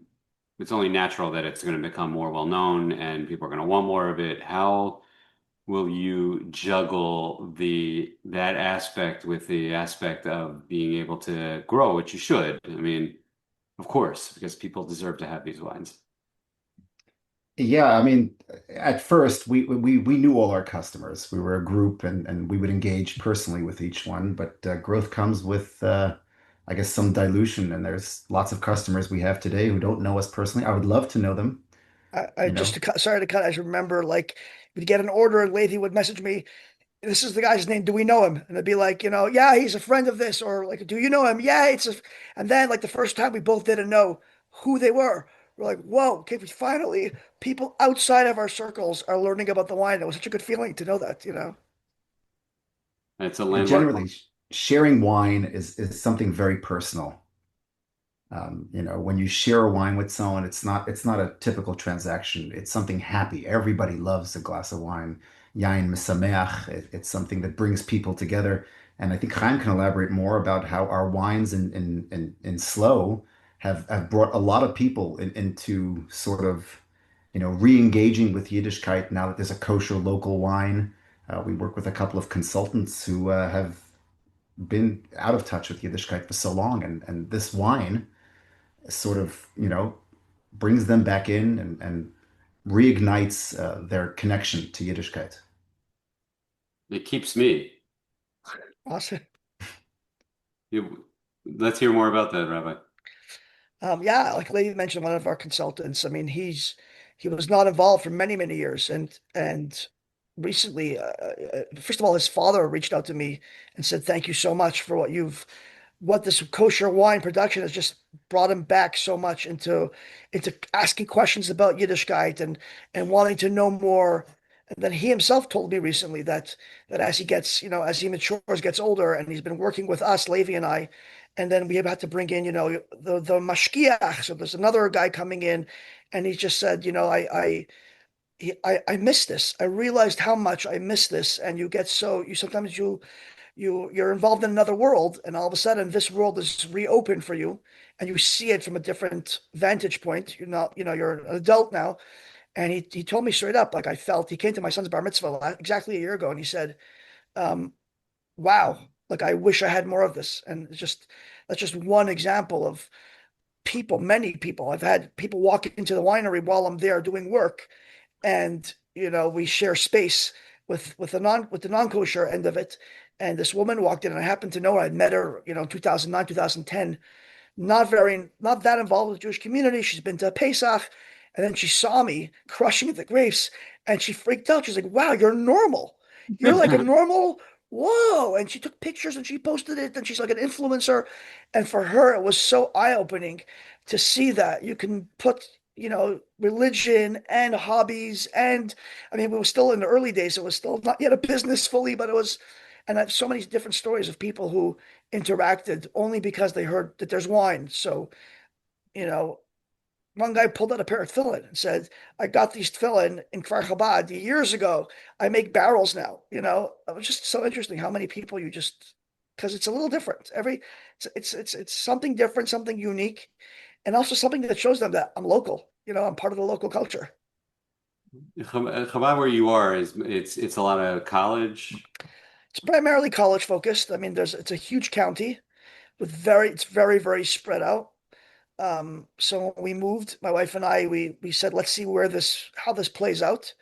it's only natural that it's going to become more well known and people are going to want more of it. How will you juggle that aspect with the aspect of being able to grow, which you should? I mean, of course, because people deserve to have these wines. Yeah, I mean, at first we knew all our customers. We were a group, and we would engage personally with each one. But growth comes with, I guess, some dilution. And there's lots of customers we have today who don't know us personally. I would love to know them, I you just know. to cut, sorry to cut. I just remember like we'd get an order and Leahy would message me, "This is the guy's name. Do we know him?" And I'd be like, "Yeah, he's a friend of this," or like, "Do you know him?" "Yeah, it's a." And then like the first time we both didn't know who they were. We're like, "Whoa, okay, we finally people outside of our circles are learning about the wine." It was such a good feeling to know that. It's a Yeah, landmark. generally, sharing wine is something very personal. When you share a wine with someone, it's not a typical transaction. It's something happy. Everybody loves a glass of wine. Yain mesameach. It's something that brings people together. And I think Chaim can elaborate more about how our wines in SLO have brought a lot of people into sort of, re-engaging with Yiddishkeit now that there's a kosher local wine. We work with a couple of consultants who have been out of touch with Yiddishkeit for so long, and this wine sort of, brings them back in and reignites their connection to Yiddishkeit. It keeps me. Awesome. Let's hear more about that, Rabbi. Yeah, like Lady mentioned, one of our consultants. I mean, he was not involved for many, many years, and recently, first of all, his father reached out to me and said, "Thank you so much for what this kosher wine production has just brought him back so much into asking questions about Yiddishkeit and wanting to know more." And then he himself told me recently that as he matures, gets older, and he's been working with us, Levi and I, And then we had to bring in, the mashkiach. So there's another guy coming in, and he just said, I miss this. I realized how much I miss this. And you get you sometimes you're involved in another world, and all of a sudden this world is reopened for you, and you see it from a different vantage point. You're not, you're an adult now. And he told me straight up, like, he came to my son's bar mitzvah exactly a year ago, and he said, um, wow, like, I wish I had more of this. And that's just one example of many people. I've had people walk into the winery while I'm there doing work, and we share space with the non kosher end of it. And this woman walked in, and I happened to know her. I'd met her, 2009, 2010, not that involved with the Jewish community. She's been to Pesach, and then she saw me crushing the grapes, and she freaked out. She's like, "Wow, you're normal. You're like a normal." Whoa. And she took pictures and she posted it, and she's like an influencer. And for her, it was so eye-opening to see that you can put, religion and hobbies. And I mean, we were still in the early days. It was still not yet a business fully, but it was. And I have so many different stories of people who interacted only because they heard that there's wine. So, you know, one guy pulled out a pair of tefillin and said, I got these tefillin in Kfar Chabad years ago. I make barrels now. It was just so interesting how many people because it's a little different. It's something different, something unique, and also something that shows them that I'm local. I'm part of the local culture. Chabad, where you are, it's a lot of college. It's primarily college focused. I mean, it's a huge county it's very, very spread out. So when we moved, my wife and I, we said, let's see how this plays out.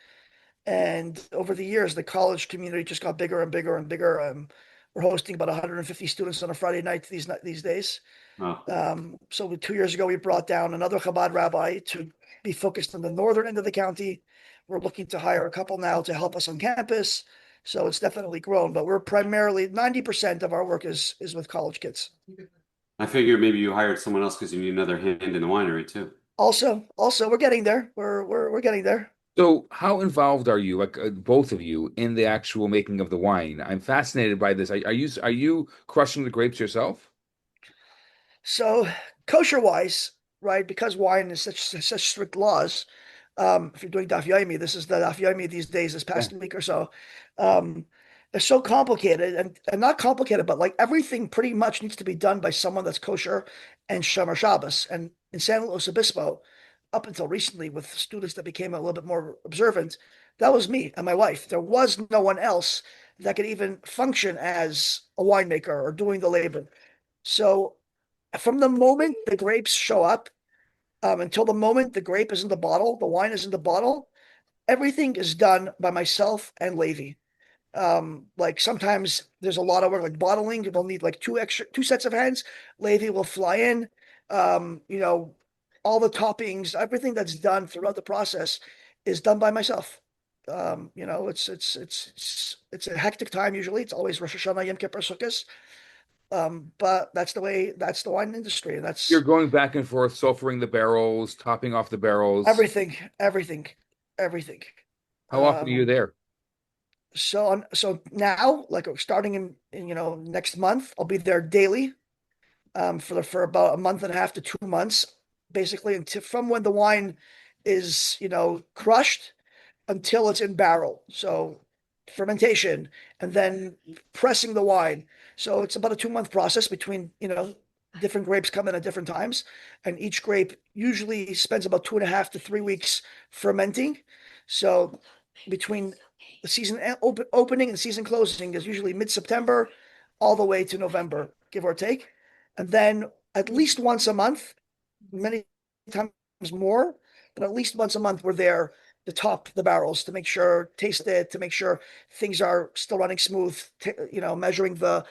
And over the years, the college community just got bigger and bigger and bigger. We're hosting about 150 students on a Friday night these days. Oh. So 2 years ago, we brought down another Chabad rabbi to be focused on the northern end of the county. We're looking to hire a couple now to help us on campus. So it's definitely grown, but we're primarily 90% of our work is with college kids. I figure maybe you hired someone else because you need another hand in the winery too. Also, we're getting there. We're getting there. So, how involved are you, like both of you, in the actual making of the wine? I'm fascinated by this. Are you crushing the grapes yourself? So kosher wise, right? Because wine is such strict laws. If you're doing daf yomi, this is the daf yomi these days, this past week or so. They're so complicated and not complicated, but like everything pretty much needs to be done by someone that's kosher and Shomer Shabbos. And in San Luis Obispo, up until recently, with students that became a little bit more observant, that was me and my wife. There was no one else that could even function as a winemaker or doing the labor. So from the moment the grapes show up until the moment the grape is in the bottle, the wine is in the bottle, everything is done by myself and Levi. Like sometimes there's a lot of work, like bottling. You'll need like two sets of hands. Levi will fly in. Um, you know, all the toppings, everything that's done throughout the process is done by myself. It's a hectic time usually. It's always Rosh Hashanah, Yom Kippur, Sukkot. But that's the wine industry, and You're that's going back and forth, sulfuring the barrels, topping off the barrels. everything. How often are you Um, there? so now, like starting in next month, I'll be there daily, for about a month and a half to 2 months, basically, until from when the wine is crushed until it's in barrel. So fermentation and then pressing the wine. So it's about a 2 month process between, different grapes come in at different times. And each grape usually spends about 2.5 to 3 weeks fermenting. So between the season opening and season closing is usually mid-September all the way to November, give or take. And then at least once a month, many times more, but at least once a month, we're there to top the barrels to make sure, taste it, to make sure things are still running smooth, measuring the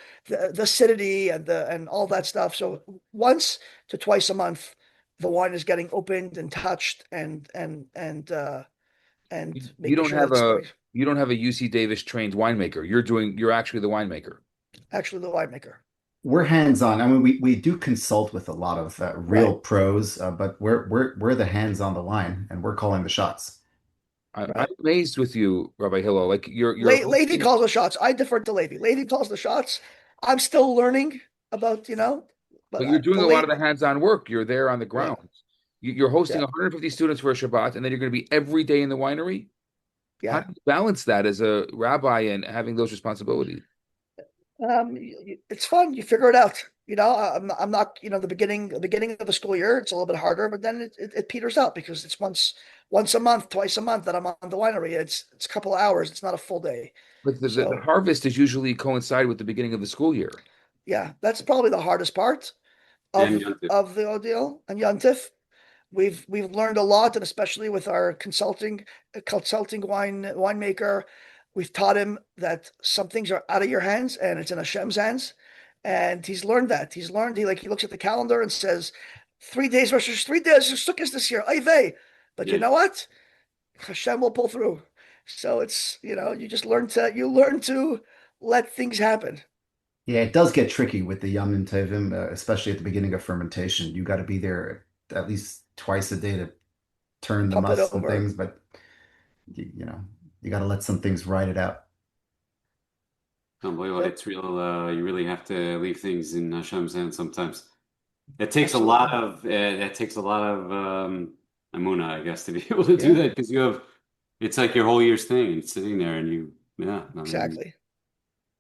acidity and all that stuff. So once to twice a month, the wine is getting opened and touched and You, you making don't sure have that's the a right, you don't have a UC Davis trained winemaker. You're actually the winemaker. actually the winemaker. We're hands-on. I mean, we do consult with a lot of real Right, pros, but we're the hands on the line, and we're calling the shots. I'm right. amazed with you, Rabbi Hillel. Like you're Lady hosting. calls the shots. I defer to Lady. Lady calls the shots. I'm still learning about, But But you're doing the a lot of late, the hands-on work. You're there on the yeah, ground. You're hosting yeah, 150 students for a Shabbat, and then you're going to be every day in the winery. How yeah. do you balance that as a rabbi and having those responsibilities? It's fun. You figure it out. I'm not, the beginning of the school year, it's a little bit harder, but then it peters out because it's once a month, twice a month that I'm on the winery. It's a couple of hours. It's not a full day. But the So harvest is usually coincide with the beginning of the school year. yeah, that's probably the hardest part And of Yontif. the ordeal. And Yontif, we've learned a lot, and especially with our consulting winemaker, we've taught him that some things are out of your hands and it's in Hashem's hands. And he's learned that. He looks at the calendar and says, 3 days versus 3 days of Sukkot this year. Ay vey. But you Yeah. know what? Hashem will pull through. So it's, you learn to let things happen. Yeah, it does get tricky with the Yom Tovim, especially at the beginning of fermentation. You got to be there at least twice a day to turn the Pump it must and over. things, but you know, you got to let some things ride it out. Oh boy, what Yep, it's real. You really have to leave things in Hashem's hands sometimes. It takes a lot absolutely. of amuna, I guess, to be able to do Yeah, that because it's like your whole year's thing. It's sitting there, and yeah, I mean, exactly.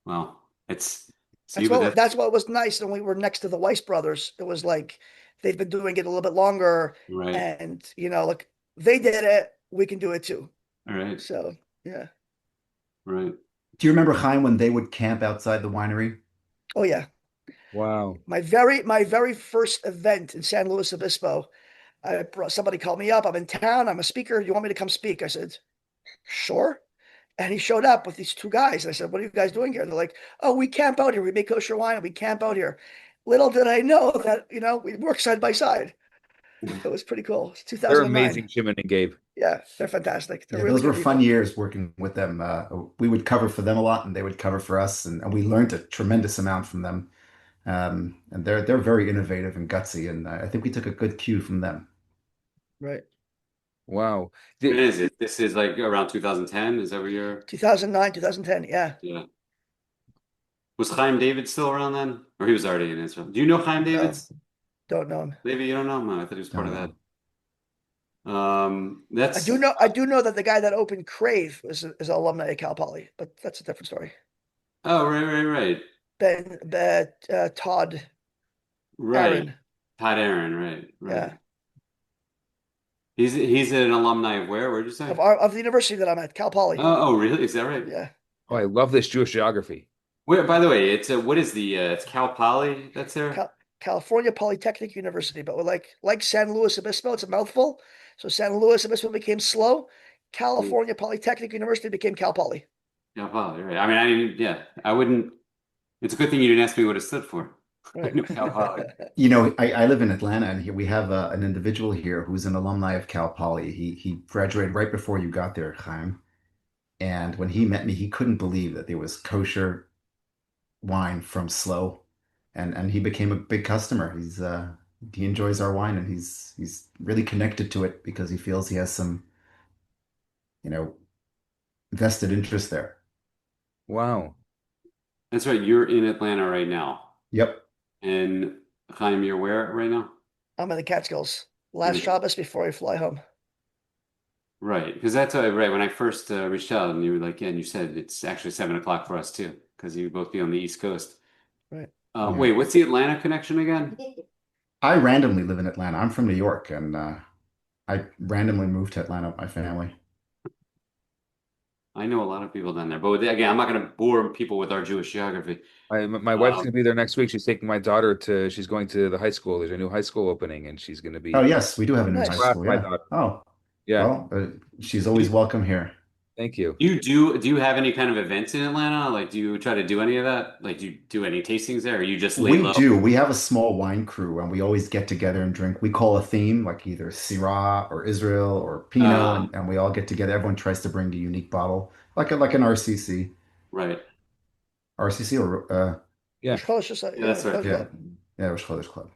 well, it's see, That's but what that's that's what was nice when we were next to the Weiss brothers. It was like they've been doing it a little bit longer, right, and look, they did it, we can do it too. all right, So yeah. right. Do you remember Chaim when they would camp outside the winery? Oh yeah. Wow. My very first event in San Luis Obispo, somebody called me up. I'm in town. I'm a speaker. You want me to come speak? I said, sure. And he showed up with these two guys. And I said, what are you guys doing here? They're like, oh, we camp out here. We make kosher wine and we camp out here. Little did I know that, we work side by side. It was pretty cool. It's They're 2009. amazing, Shimon and Gabe. Yeah, they're fantastic. They're Yeah, really those were good fun people. years working with them. We would cover for them a lot, and they would cover for us, and we learned a tremendous amount from them. And they're very innovative and gutsy, and I think we took a good cue from them. Right. Wow. When Did, is it? This is like around 2010. Is that what you're? 2009, 2010. Yeah. Yeah. Was Chaim David still around then, or he was already in Israel? Do you know Chaim No, David's? don't know him. Maybe you don't know him. I thought he was part Don't of that. know. That's I do know that the guy that opened Crave is an alumni at Cal Poly, but that's a different story. oh, right. Todd Right. Aaron. Todd Aaron, right. Yeah. He's an alumni of where? Where'd you say? Of the university that I'm at, Cal Poly. Oh, really? Is that right? Yeah. oh, I love this Jewish geography. Wait, by the way, it's what is the it's Cal Poly that's there? California Polytechnic University, but we're like San Luis Obispo, it's a mouthful. So San Luis Obispo became SLO. Hmm. California Polytechnic University became Cal Poly. Cal Poly, right. I mean, I didn't, yeah, I wouldn't, it's a good thing you didn't ask me what it stood for. I Right. know Cal Poly. I live in Atlanta, and here we have an individual here who's an alumni of Cal Poly. He graduated right before you got there, Chaim. And when he met me, he couldn't believe that there was kosher wine from SLO, and he became a big customer. He enjoys our wine, and he's really connected to it because he feels he has some, you know, vested interest there. Wow. That's right, you're in Atlanta right now. Yep. And Chaim, you're where right now? I'm in the Catskills. In Last the- Shabbos before I fly home. Right, because that's right. When I first reached out, and you were like, yeah, and you said it's actually 7 o'clock for us too, because you both be on the East Coast. Right. Yeah. Wait, what's the Atlanta connection again? I randomly live in Atlanta. I'm from New York, and I randomly moved to Atlanta with my family. I know a lot of people down there, but again, I'm not going to bore people with our Jewish geography. My wife's Um, going to be there next week. She's taking my daughter she's going to the high school. There's a new high school opening, and she's going to Oh, be yes, we do have a new high Nice. school. my Yeah. daughter. Oh, Yeah. well, she's always welcome here. Thank you. do you have any kind of events in Atlanta? Like, do you try to do any of that? Like, do you do any tastings there, or you just lay We low? do. We have a small wine crew, and we always get together and drink. We call a theme, like either Syrah or Israel or Pinot, Uh, and we all get together. Everyone tries to bring a unique bottle, like an RCC, right. RCC or Yeah. Rosh Chodesh, Yeah, that's right. Rosh yeah, Club. yeah, Rosh Chodesh Club.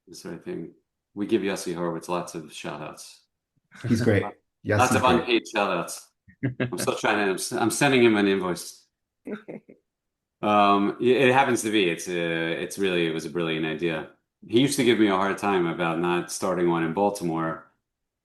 That's the right thing. We give Yossi Horowitz lots of shout outs. He's great. Yes, Lots he's of great. unpaid shout outs. I'm still trying to, I'm sending him an invoice. It happens to be, it was a brilliant idea. he used to give me a hard time about not starting one in Baltimore.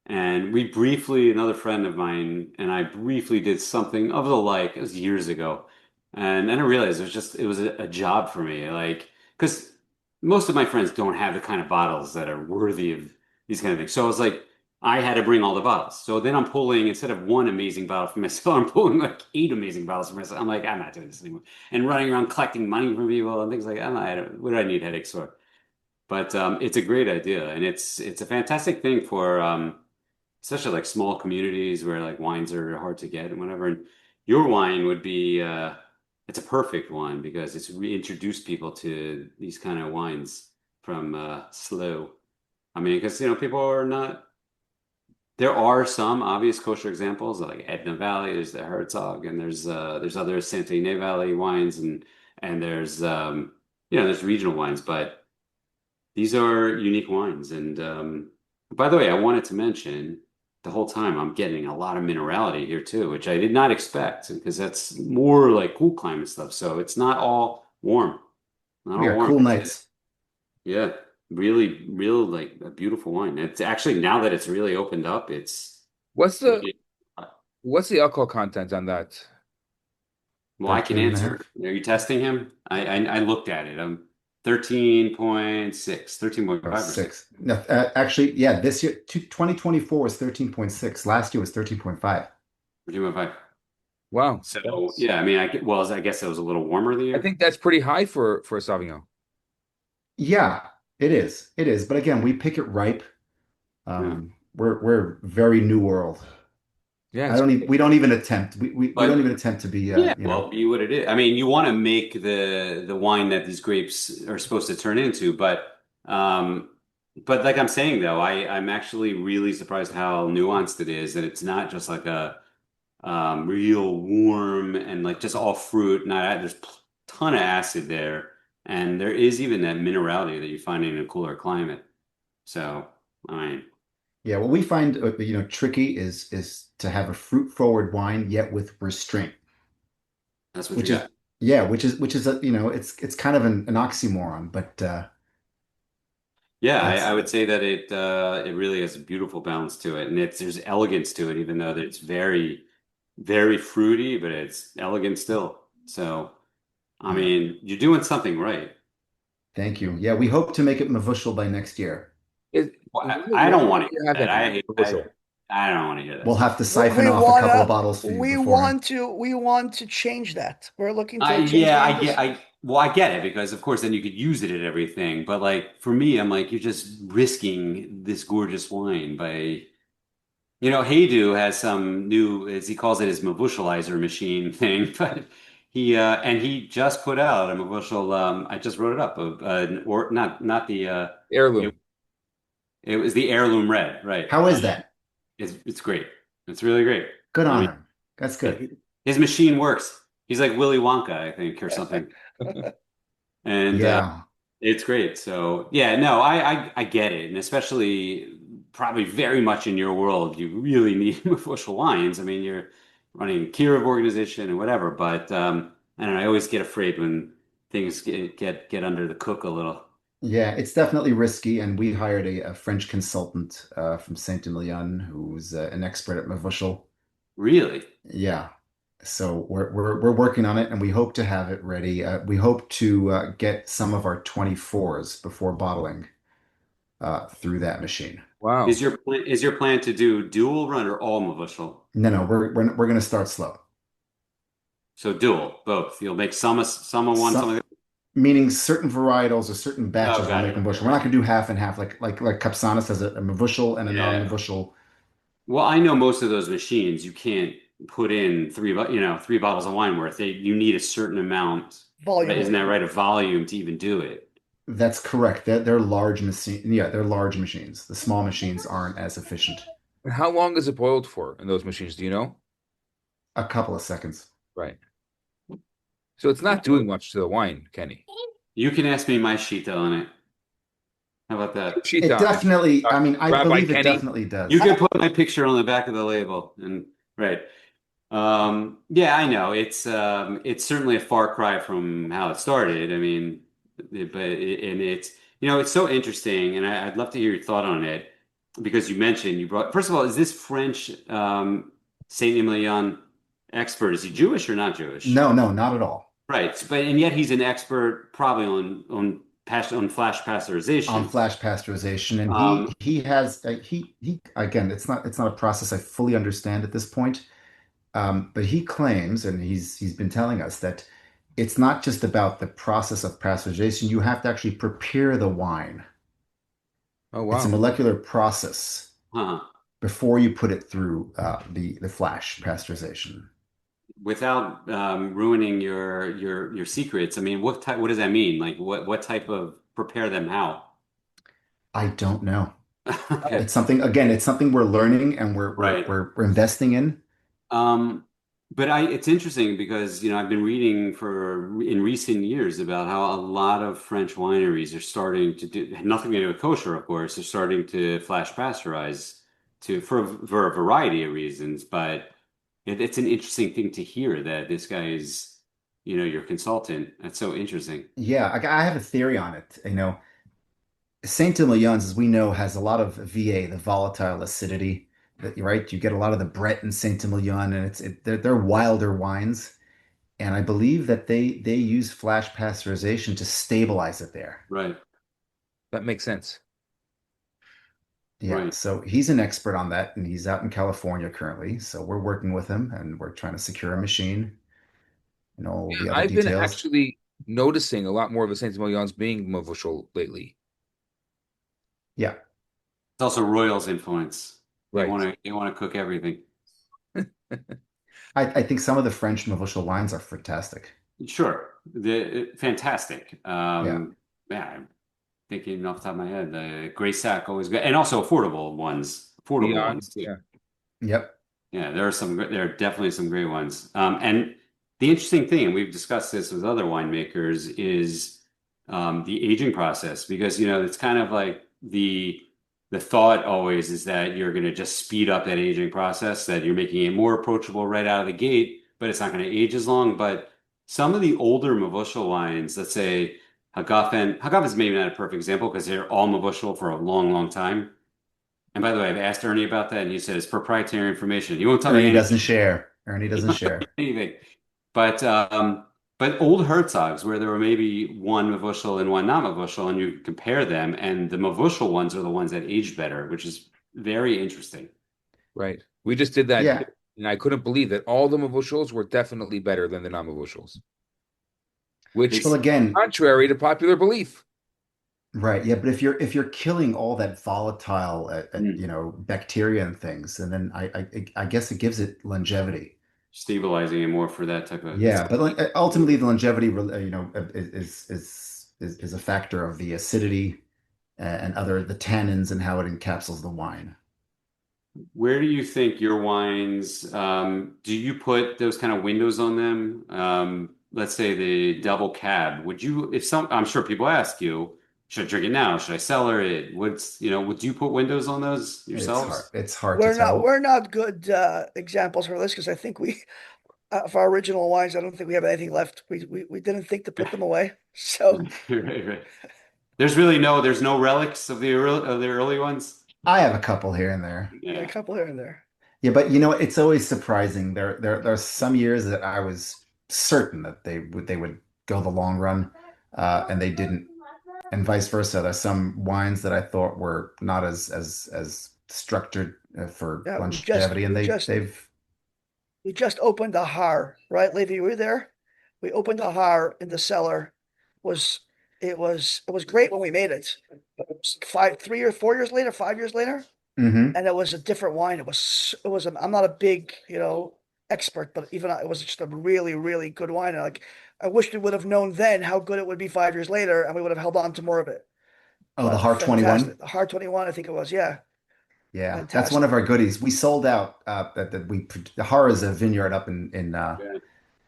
And we briefly, another friend of mine and I briefly did something of the like, it was years ago. And then I realized it was a job for me. Like, because most of my friends don't have the kind of bottles that are worthy of these kind of things. So I was like, I had to bring all the bottles. So then I'm pulling, instead of one amazing bottle for myself, I'm pulling like eight amazing bottles for myself. I'm like, I'm not doing this anymore. And running around collecting money from people and things like that. What do I need headaches for? But it's a great idea. And it's a fantastic thing for, especially like small communities where like wines are hard to get and whatever. And your wine would be it's a perfect one because it's reintroduced people to these kind of wines from SLO. I mean, because people are not. There are some obvious kosher examples like Edna Valley. There's the Herzog, and there's other Santé Valley wines, and there's there's regional wines, but these are unique wines. And by the way, I wanted to mention the whole time I'm getting a lot of minerality here too, which I did not expect because that's more like cool climate stuff. So it's not all warm, not We all are warm. cool nights. Yeah, really, real like a beautiful wine. It's actually now that it's really opened up, it's What's the really, what's the alcohol content on that? well, I can 13 and a answer. half. Are you testing him? I looked at it. I'm 13.6, Oh, 13.5 or 6. six. No, actually, yeah, this year, 2024 was 13.6. Last year was 13.5. 13.5. Wow, So yeah, I mean, I guess it was a little warmer the I year. think that's pretty high for a Sauvignon. Yeah, it is. It is. But again, we pick it ripe. Yeah. We're very new world. Yeah, I it's don't even, great. we don't even attempt. We don't even But attempt to be, yeah, well, be what it is. I mean, you want to make the wine that these grapes are supposed to turn into, but like I'm saying though, I'm actually really surprised how nuanced it is, that it's not just like a real warm and like just all fruit. Not there's a ton of acid there, and there is even that minerality that you find in a cooler climate. So, I mean, yeah, what we find, tricky is to have a fruit forward wine yet with restraint, that's what you which is got. yeah, which is it's kind of an oxymoron, but Yeah, that's I would say that it really has a beautiful balance to it, and there's elegance to it, even though that it's very, very fruity, but it's elegant still. So, I yeah. mean, you're doing something right. Thank you. Yeah, we hope to make it mavushal by next year. Is, Well, when I don't when want do to you hear have that. any bushel? I don't want to hear that We'll have stuff. to siphon We off a couple wanna of bottles for you we beforehand. want to we want to change that. We're looking I to change the yeah, name of this. I get it because of course then you could use it at everything, but like for me, I'm like you're just risking this gorgeous wine by Haydu has some new, as he calls it, his mavushalizer machine thing, but he just put out a mavushal. I just wrote it up. Or not the. It Heirloom. it was the heirloom red, right? How is that? It's great. It's really great. Good I on mean, him. That's good. his machine works. He's like Willy Wonka, I think, or something, and Yeah. it's great. So yeah, no, I get it, and especially probably very much in your world, you really need official lines. I mean, you're running a Keurig organization and whatever, but I don't know, I always get afraid when things get under the cook a little. Yeah, it's definitely risky, and we hired a French consultant from Saint-Emilion who's an expert at mavushal. Really? Yeah. So we're working on it, and we hope to have it ready. We hope to get some of our 24s before bottling through that machine. Wow. Is your plan to do dual run or all Mavushal? No, we're going to start slow. So dual, both. You'll make some of one, some Some of the meaning certain varietals or certain other. Oh, batches will got make it. mavushal. We're not going to do half and half like Capsanis has a mavushal and a Yeah. non-mavushal. Well, I know most of those machines you can't put in three bottles of wine worth. You need a certain amount, right? Volume. Isn't that right? Of volume to even do it. That's correct. They're large machine. Yeah, they're large machines. The small machines aren't as efficient. And how long is it boiled for in those machines? Do you know? A couple of seconds. Right. So it's not doing much to the wine, Kenny. You can ask me my shita on it. How about that? It Shita, definitely, I mean, I Rabbi believe it Kenny. definitely You does. can put my picture on the back of the label, and right. Yeah, I know. It's certainly a far cry from how it started. I mean, and It's so interesting, and I'd love to hear your thought on it because you brought, first of all, is this French Saint Emilion expert? Is he Jewish or not Jewish? No, no, not at all. Right, but and yet he's an expert probably on flash On pasteurization. flash pasteurization, and Um, he has he again, it's not a process I fully understand at this point. But he claims, and he's been telling us that it's not just about the process of pasteurization. You have to actually prepare the wine. Oh, It's a wow. molecular process huh. before you put it through the flash pasteurization. Without ruining your secrets, I mean, what does that mean? Like what type of prepare them how? I don't know. Okay, It's something, again, it's something we're learning and right. we're investing in. Um, but it's interesting because I've been reading in recent years about how a lot of French wineries are starting to do nothing to do with kosher, of course. They're starting to flash pasteurize for a variety of reasons, but it's an interesting thing to hear that this guy is, your consultant. That's so interesting. Yeah, I have a theory on it. Saint-Emilions, as we know, has a lot of VA, the volatile acidity. That, right? You get a lot of the Brett in Saint-Emilion, and they're wilder wines. And I believe that they use flash pasteurization to stabilize it there. Right, That makes sense. Yeah, right. so he's an expert on that, and he's out in California currently. So we're working with him, and we're trying to secure a machine and all the other I've been details. actually noticing a lot more of the Saint Emilions being Mavushal lately. Yeah, It's also Royals influence. They Right. want to they want to cook everything. I think some of the French Mevusel wines are fantastic. Sure, fantastic. Yeah, Yeah, I'm thinking off the top of my head, the Gray Sack always good, and also affordable Beyond, ones too. yeah. yep. Yeah, there are definitely some great ones. And the interesting thing, and we've discussed this with other winemakers, is the aging process because it's kind of like the thought always is that you're going to just speed up that aging process, that you're making it more approachable right out of the gate, but it's not going to age as long. But some of the older Mevushal wines, let's say Hagafen is maybe not a perfect example because they're all Mevushal for a long, long time. And by the way, I've asked Ernie about that, and he said it's proprietary information. He won't tell me Ernie anything. doesn't share. Ernie He doesn't won't tell me share. anything. But old Herzogs where there were maybe one Mavushal and one not Mavushal, and you compare them, and the Mavushal ones are the ones that aged better, which is very interesting. Right. We just did that Yeah. here, and I couldn't believe that all the Mavushals were definitely better than the non-Mavushals, They Well, which again, contrary to popular belief. right. Yeah, but if you're killing all that volatile, mm, bacteria and things, and then I guess it gives it longevity. stabilizing it more for that type of. Yeah, but ultimately the longevity, is a factor of the acidity and other the tannins and how it encapsulates the wine. Where do you think your wines, do you put those kind of windows on them? Let's say the double cab. I'm sure people ask you, should I drink it now? Should I cellar it? Would you put windows on those It's hard. yourselves? It's hard to We're tell. not good examples for this because I think we for our original wines, I don't think we have anything left. We didn't think to put them away. So Right, right. There's no relics of the early ones. I have a couple here and there. yeah, a Yeah. couple here and there. Yeah, but it's always surprising. There are some years that I was certain that they would go the long run, and they didn't, and vice versa. There's some wines that I thought were not as structured for Yeah, longevity, and we just opened a har, right, Levi? You were there? We opened a har in the cellar. Was it was great when we made it. But it was 3 or 4 years later, 5 years later, hmm and it was a different wine. I'm not a big, expert, but even it was just a really, really good wine. And like I wish we would have known then how good it would be 5 years later, and we would have held on to more of it. Oh, the But Heart 21. fantastic. The Har 21, I think it was, yeah. Yeah, that's one of Fantastic. our goodies. We sold out. That we the Har is a vineyard Yeah.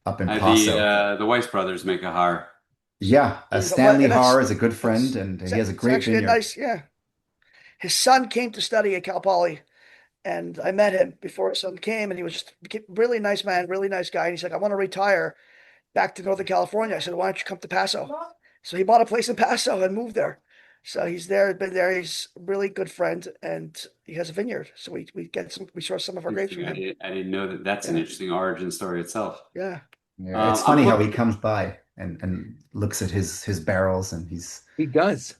up in The Paso. Weiss brothers make a har. Yeah, Well, Stanley and Har is a good friend, and he has a it's great actually a vineyard. nice, yeah. His son came to study at Cal Poly, and I met him before his son came, and he was just a really nice man, really nice guy. And he's like, I want to retire back to Northern California. I said, why don't you come to Paso? So he bought a place in Paso and moved there. So he's there, been there. He's a really good friend, and he has a vineyard. So we source some of our grapes from him. I didn't know that. That's an Yeah, interesting origin story itself. yeah. Yeah, it's I'm funny how he looking. comes by and looks at his barrels, and He does.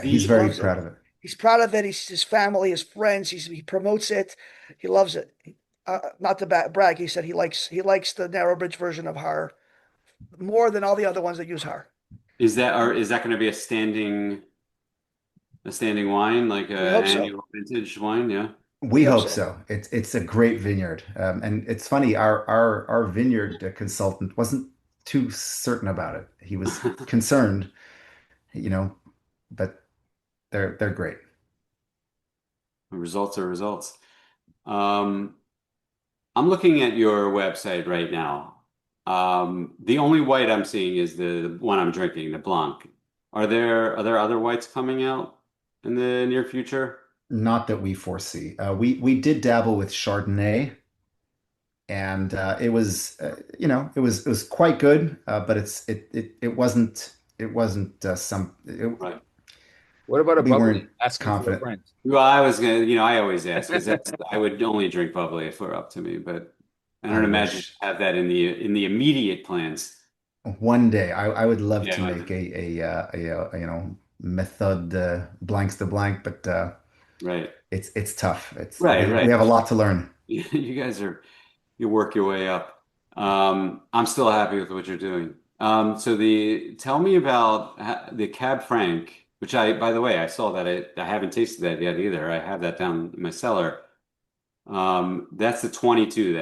he's He The very loves it. proud of it. He's proud of it. He's his family, his friends. He promotes it. He loves it. Not to brag, he said he likes the narrow bridge version of Har more than all the other ones that use Har. is that going to be a standing wine, like We a hope so. annual vintage wine? Yeah. We We hope hope so. so. It's a great vineyard, and it's funny. Our vineyard consultant wasn't too certain about it. He was concerned, you know, but they're great. Results are results. Um, I'm looking at your website right now. The only white I'm seeing is the one I'm drinking, the Blanc. Are there other whites coming out in the near future? Not that we foresee. We did dabble with Chardonnay, and it was quite good, but it wasn't Right. What about a we bubbly? weren't Asking for a confident. friend. Well, I was gonna, I always ask because I would only drink bubbly if it were up to me, but I I don't imagine you wish have that in the immediate plans. one day I would love to Yeah, make method blanks de blank, but right, it's tough. right, We right. have a lot to learn. You guys you work your way up. I'm still happy with what you're doing. So tell me about the Cab Franc, which by the way, I saw that I haven't tasted that yet either. I have that down in my cellar. That's the 22.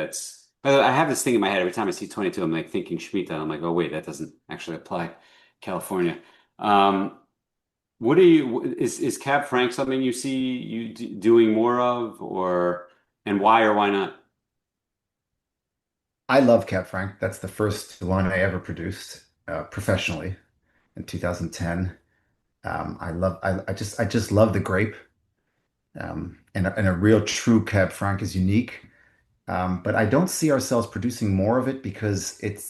By the way, I have this thing in my head every time I see 22. I'm like thinking Shemitah. I'm like, oh wait, that doesn't actually apply California. Um, what do is Cab Franc something you see doing more of, and why or why not? I love Cab Franc. That's the first one I ever produced professionally in 2010. I just love the grape. And a real true Cab Franc is unique. But I don't see ourselves producing more of it because it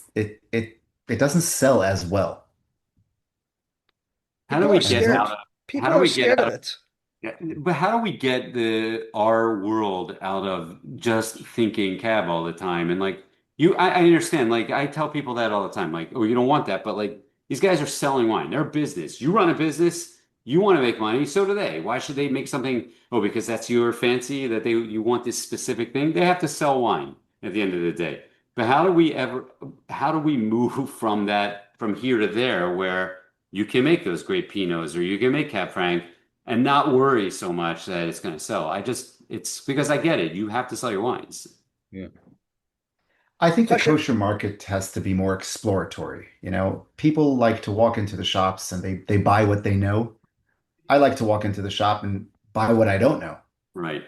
doesn't sell as well. How do People we are And get so out scared. of how People do are we get scared out of of it. Yeah, but how do we get our world out of just thinking cab all the time? And like I understand, like I tell people that all the time, like, oh, you don't want that, but like these guys are selling wine. They're a business. You run a business, you want to make money, so do they. Why should they make something? Oh, because that's your fancy that you want this specific thing. They have to sell wine at the end of the day. But how do we move from here to there where you can make those great Pinots or you can make Cab Franc and not worry so much that it's going to sell. It's because I get it. You have to sell your wines. Yeah. I think the Question. kosher market has to be more exploratory. People like to walk into the shops and they buy what they know. I like to walk into the shop and buy what I don't know. Right.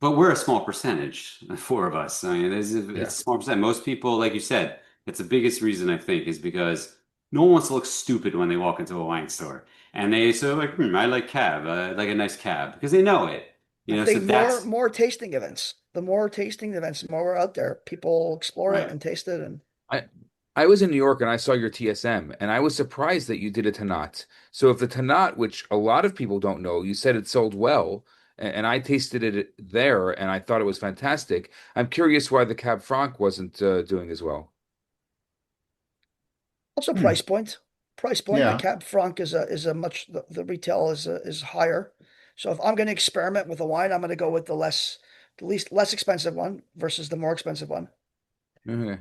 But we're a small percentage, the four of us. I mean, it's Yeah. a small percent. Most people, like you said, it's the biggest reason I think is because no one wants to look stupid when they walk into a wine store. And they say like, I like cab, I like a nice cab because they know it. I So think more that's more tasting events. The more tasting events, the more we're out there. People explore it right. and taste it. And I I was in New York and I saw your TSM and I was surprised that you did a Tanat. So if the Tanat, which a lot of people don't know, you said it sold well, and I tasted it there and I thought it was fantastic. I'm curious why the Cab Franc wasn't doing as well. also Hmm. price point. Price point. The Yeah. Cab Franc is a much the retail is higher. So if I'm going to experiment with a wine, I'm going to go with the least less expensive one versus the more expensive one. Okay.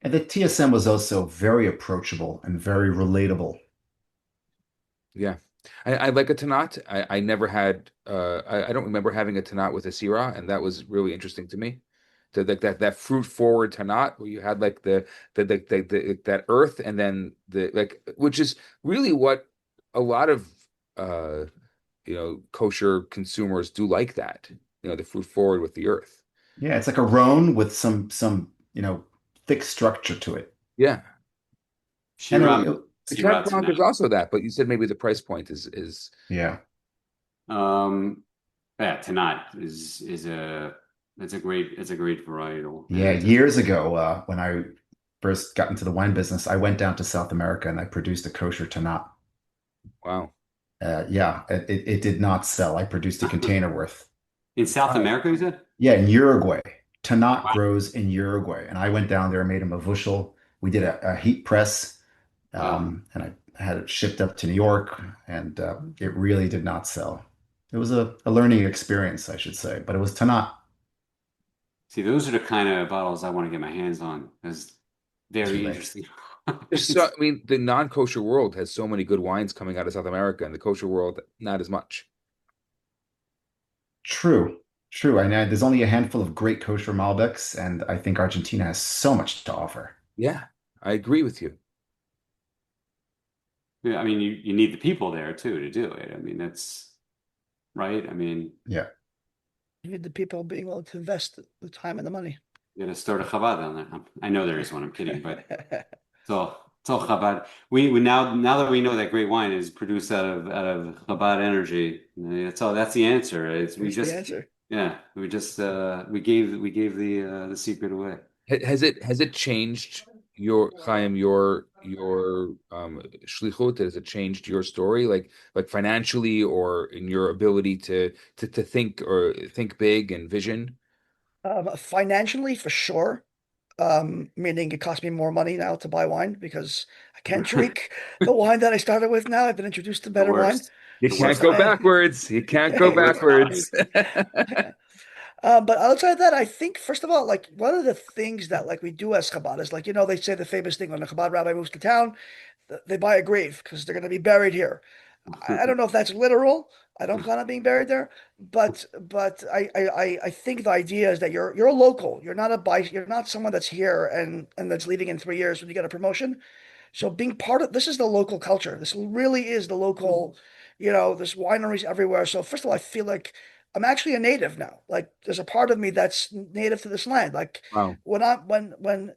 And the TSM was also very approachable and very relatable. Yeah. I like a Tanat. I never had I don't remember having a Tanat with a Syrah, and that was really interesting to me. That fruit forward Tanat where you had like that earth and then the like, which is really what a lot of uh kosher consumers do, like that. The fruit forward with the earth. Yeah, it's like a Rhone with some thick structure to it. Yeah. And Shiraz, The Cab Shiraz Franc is also that, but you said maybe the price point is yeah. Um, yeah, Tanat is it's a great varietal, Yeah, and years ago, when I first got into the wine business, I went down to South America and I produced a kosher Tanat. Wow. Yeah, it did not sell. I produced a container worth. In South Wow. America, you said? Yeah, in Uruguay. Tanat Wow. grows in Uruguay. And I went down there and made him a bushel. We did a heat press, Wow. and I had it shipped up to New York, and it really did not sell. It was a learning experience, I should say, but it was Tanat. See, those are the kind of bottles I want to get my hands on. That's Too very late. interesting. There's so, I mean, the non-kosher world has so many good wines coming out of South America, and the kosher world, not as much. True, true. I know there's only a handful of great kosher Malbecs, and I think Argentina has so much to offer. Yeah, I agree with you. Yeah, I mean, you need the people there too to do it. I mean, that's right. I mean, Yeah. You need the people being willing to invest the time and the money. you got to start a Chabad down there. I know there is one. I'm kidding, but it's all Chabad. We now that we know that great wine is produced out of Chabad energy. That's the answer. We That's the just answer. yeah we gave the secret away. Has it changed your Chaim, your shlichut? Has it changed your story, like financially or in your ability to think or think big and vision? Financially, for sure. Meaning it costs me more money now to buy wine because I can't The drink the wine that I started with now. I've been introduced to better wine. worst, You the can't worst go option, backwards. You can't go the worst option. backwards. But outside of that, I think first of all, like one of the things that like we do as Chabad is like, they say the famous thing when a Chabad rabbi moves to town, they buy a grave because they're going to be buried here. I don't know if that's literal. I don't plan on being buried there, but I think the idea is that you're a local. You're not someone that's here and that's leaving in 3 years when you get a promotion. So being part of this is the local culture. This really is the local, there's wineries everywhere. So first of all, I feel like I'm actually a native now. Like there's a part of me that's native to this land. Like Wow. and then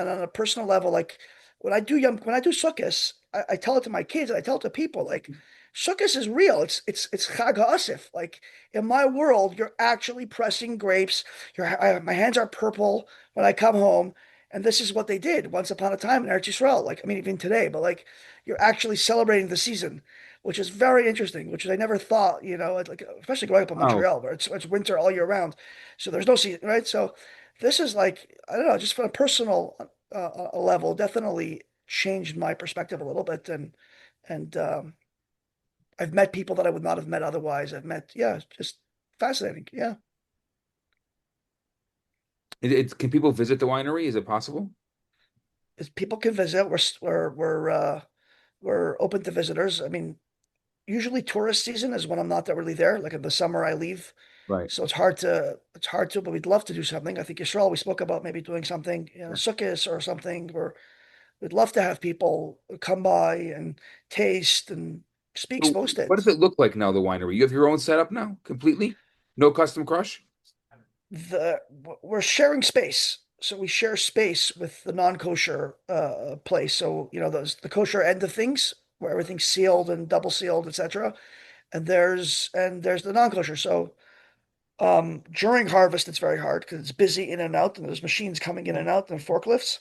on a personal level, like when I do sukkahs, I tell it to my kids and I tell it to people like sukkahs is real. It's Chag HaAsif. Like in my world, you're actually pressing grapes. My hands are purple when I come home. And this is what they did once upon a time in Eretz Yisrael. Like, I mean, even today, but like you're actually celebrating the season, which is very interesting, which I never thought, like especially growing up in Wow. Montreal, where it's winter all year round. So there's no season, right? So this is like, I don't know, just from a personal level, definitely changed my perspective a little bit. And I've met people that I would not have met otherwise. Yeah, it's just fascinating. Yeah. Can people visit the winery? Is it possible? As people can visit, we're open to visitors. I mean, usually tourist season is when I'm not that really there. Like in the summer, I leave, Right. so it's hard to. But we'd love to do something. I think Yisroel, we spoke about maybe doing something, Sukkot or something, where we'd love to have people come by and taste and speak So what does Sposted. it look like now, the winery? You have your own setup now, completely? No custom crush? The We're sharing space, so we share space with the non-kosher place. So those the kosher end of things where everything's sealed and double sealed, etc. And there's the non-kosher. So during harvest, it's very hard because it's busy in and out, and there's machines coming in and out and forklifts.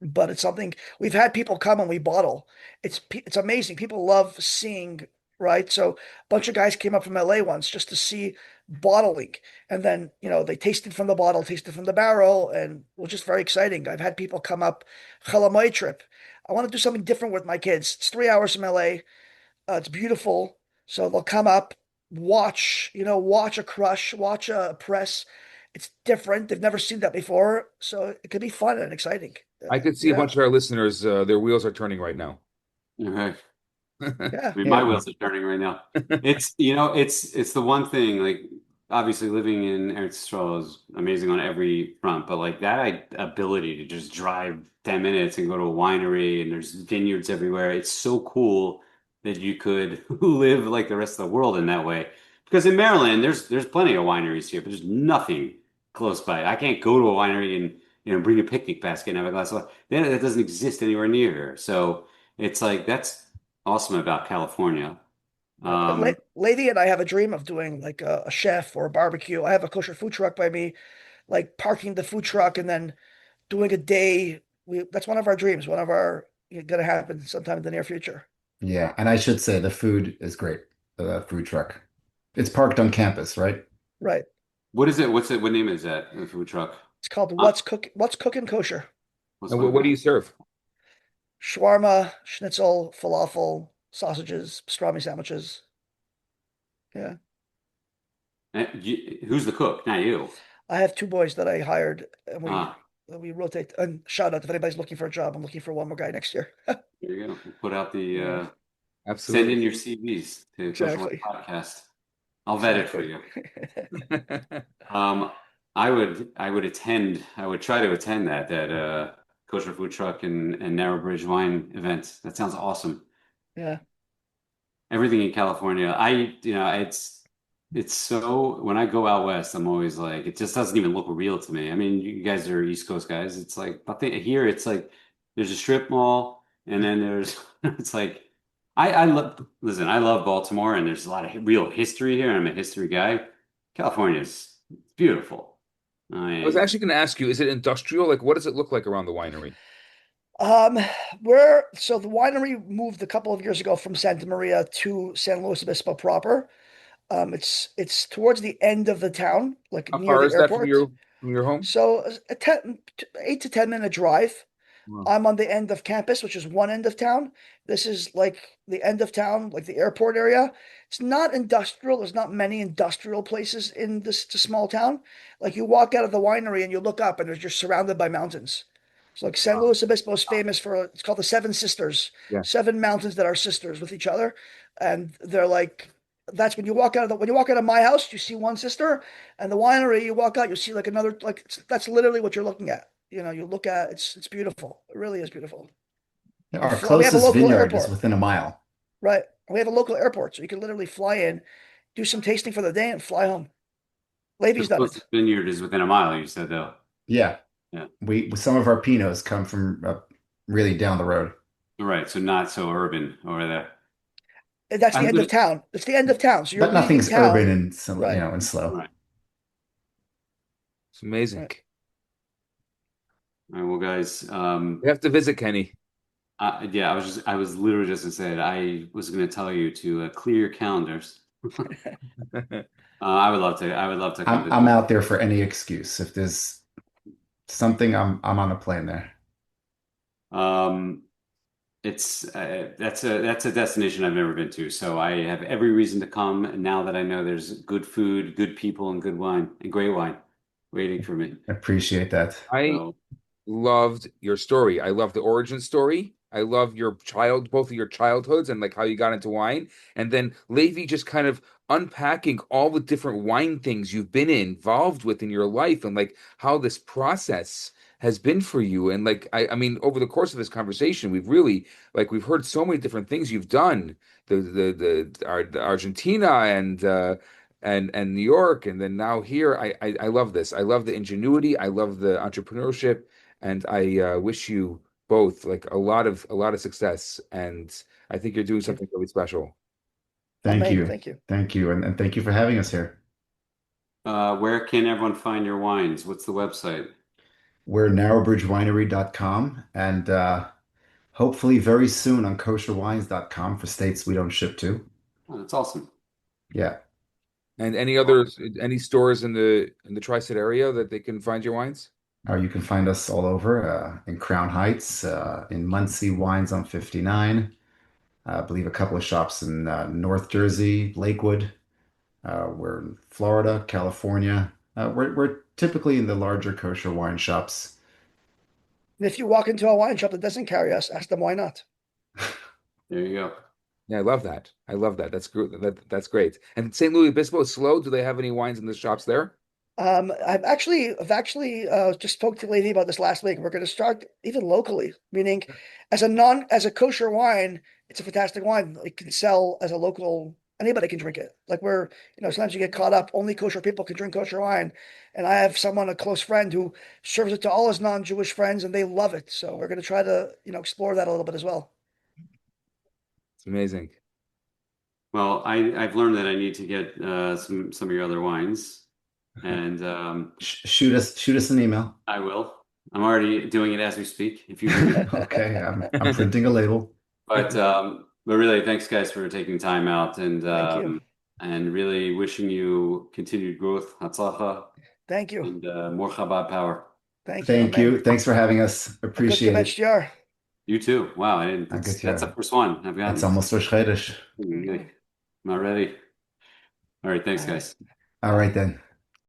But it's something we've had people come and we bottle. It's amazing. People love seeing, right? So a bunch of guys came up from LA once just to see bottling, and then they tasted from the bottle, tasted from the barrel, and it was just very exciting. I've had people come up, Chalamay trip. I want to do something different with my kids. It's 3 hours from LA. It's beautiful. So they'll come up, watch a crush, watch a press. It's different. They've never seen that before. So it could be fun and exciting. I could see a Yeah. bunch of our listeners, their wheels are turning right now. Okay. Yeah. I mean, my Yeah. wheels are turning right now. It's the one thing, like obviously living in Eretz Yisrael is amazing on every front, but like that ability to just drive 10 minutes and go to a winery and there's vineyards everywhere. It's so cool that you could live like the rest of the world in that way. Because in Maryland, there's plenty of wineries here, but there's nothing close by. I can't go to a winery and bring a picnic basket and have a glass of wine. That doesn't exist anywhere near here. So it's like that's awesome about California. Right. But Um, Lady and I have a dream of doing like a chef or a barbecue. I have a kosher food truck by me, like parking the food truck and then doing a day. That's one of our dreams, one of our gonna happen sometime in the near future. Yeah, and I should say the food is great. The food truck. It's parked on campus, right? Right. What is it? What's it? What name is that? The food truck? It's called Huh? What's Cooking Kosher. What's And one? what do you serve? Shawarma, schnitzel, falafel, sausages, pastrami sandwiches. Yeah. Who's the cook? Not you. I have two boys that I hired, and Ah, we rotate. And shout out if anybody's looking for a job. I'm looking for one more guy next year. there you go. We'll put out the Yeah, send in Absolutely. your CVs to Kosher Wine exactly. Podcast. I'll vet it for Exactly. you. Um, I would attend. I would try to attend that kosher food truck and narrow bridge wine event. That sounds awesome. Yeah. Everything in California, it's so when I go out west, I'm always like it just doesn't even look real to me. I mean, you guys are East Coast guys. It's like nothing here. It's like there's a strip mall, and then there's it's like I love listen. I love Baltimore, and there's a lot of real history here. I'm a history guy. California's beautiful. I I was mean, actually going to ask you, is it industrial? Like, what does it look like around the winery? Um, we're so the winery moved a couple of years ago from Santa Maria to San Luis Obispo proper. It's towards the end of the town, like How near far the is that airport. from your home? So 8 to 10 minute drive. Wow. I'm on the end of campus, which is one end of town. This is like the end of town, like the airport area. It's not industrial. There's not many industrial places in this it's a small town. Like you walk out of the winery and you look up and you're just surrounded by mountains. So like San Wow. Luis Obispo is famous for it's called the Seven Sisters, Yeah. seven mountains that are sisters with each other, and they're like that's when you walk out of my house, you see one sister, and the winery you walk out, you see like another like that's literally what you're looking at. You look at it's beautiful. It really is beautiful. Our We have a closest local vineyard is airport, within a mile. right? We have a local airport, so you can literally fly in, do some tasting for the day, and fly home. the Levy's done it. closest vineyard is within a mile, you said though. Yeah, Yeah. we some of our Pinots come from really down the road. All right, so not so urban over there. That's the I'm end of gonna town. It's the end of town. So you're But leaving nothing's urban town, and right? and all slow. right. It's amazing. Right. All right, well, guys, We have to visit Kenny. yeah, I was literally just gonna say it. I was gonna tell you to clear your calendars. I would love to come I'm visit. out there for any excuse. If there's something, I'm on a plane there. Um, it's that's a destination I've never been to, so I have every reason to come now that I know there's good food, good people, and good wine and great wine waiting for me. Appreciate that. I So loved your story. I love the origin story. I love both of your childhoods and like how you got into wine. And then Levi just kind of unpacking all the different wine things you've been involved with in your life and like how this process has been for you. And like, I mean, over the course of this conversation, we've really like we've heard so many different things you've done. The Argentina and New York, and then now here. I love this. I love the ingenuity. I love the entrepreneurship, and I wish you both like a lot of success. And I think you're doing Thank you. something really special. Thank Amen. you. Thank you. Thank you. And thank you for having us here. where can everyone find your wines? What's the website? We're narrowbridgewinery.com and hopefully very soon on kosherwines.com for states we don't ship to. Oh, that's awesome. Yeah. And Awesome. any stores in the Tri-State area that they can find your wines? You can find us all over in Crown Heights, in Muncie Wines on 59. I believe a couple of shops in North Jersey, Lakewood. We're in Florida, California. We're typically in the larger kosher wine shops. And if you walk into a wine shop that doesn't carry us, ask them why not. There you go. Yeah, I love that. I love that. That's good. That's great. And St. Louis Obispo SLO, do they have any wines in the shops there? I've actually just spoke to Lady about this last week. We're going to start even locally, meaning as a kosher wine, it's a fantastic wine. It can sell as a local. Anybody can drink it. Like sometimes you get caught up. Only kosher people can drink kosher wine, and I have a close friend who serves it to all his non-Jewish friends, and they love it. So we're going to try to explore that a little bit as well. It's amazing. Well, I've learned that I need to get some of your other wines, and Shoot us an email. I will. I'm already doing it as we speak. If you, Okay, I'm printing a label. but But really, thanks guys for taking time out Thank you. and really wishing you continued growth, Hatzlacha, Thank you. and more Chabad power. Thank you. Thank Amen. you. Thanks for having us. A good Appreciate it. year. You too. Wow, A good that's the year. first one I've gotten. It's almost Rosh Chodesh. I'm not ready. All right, thanks All right. guys. All right then.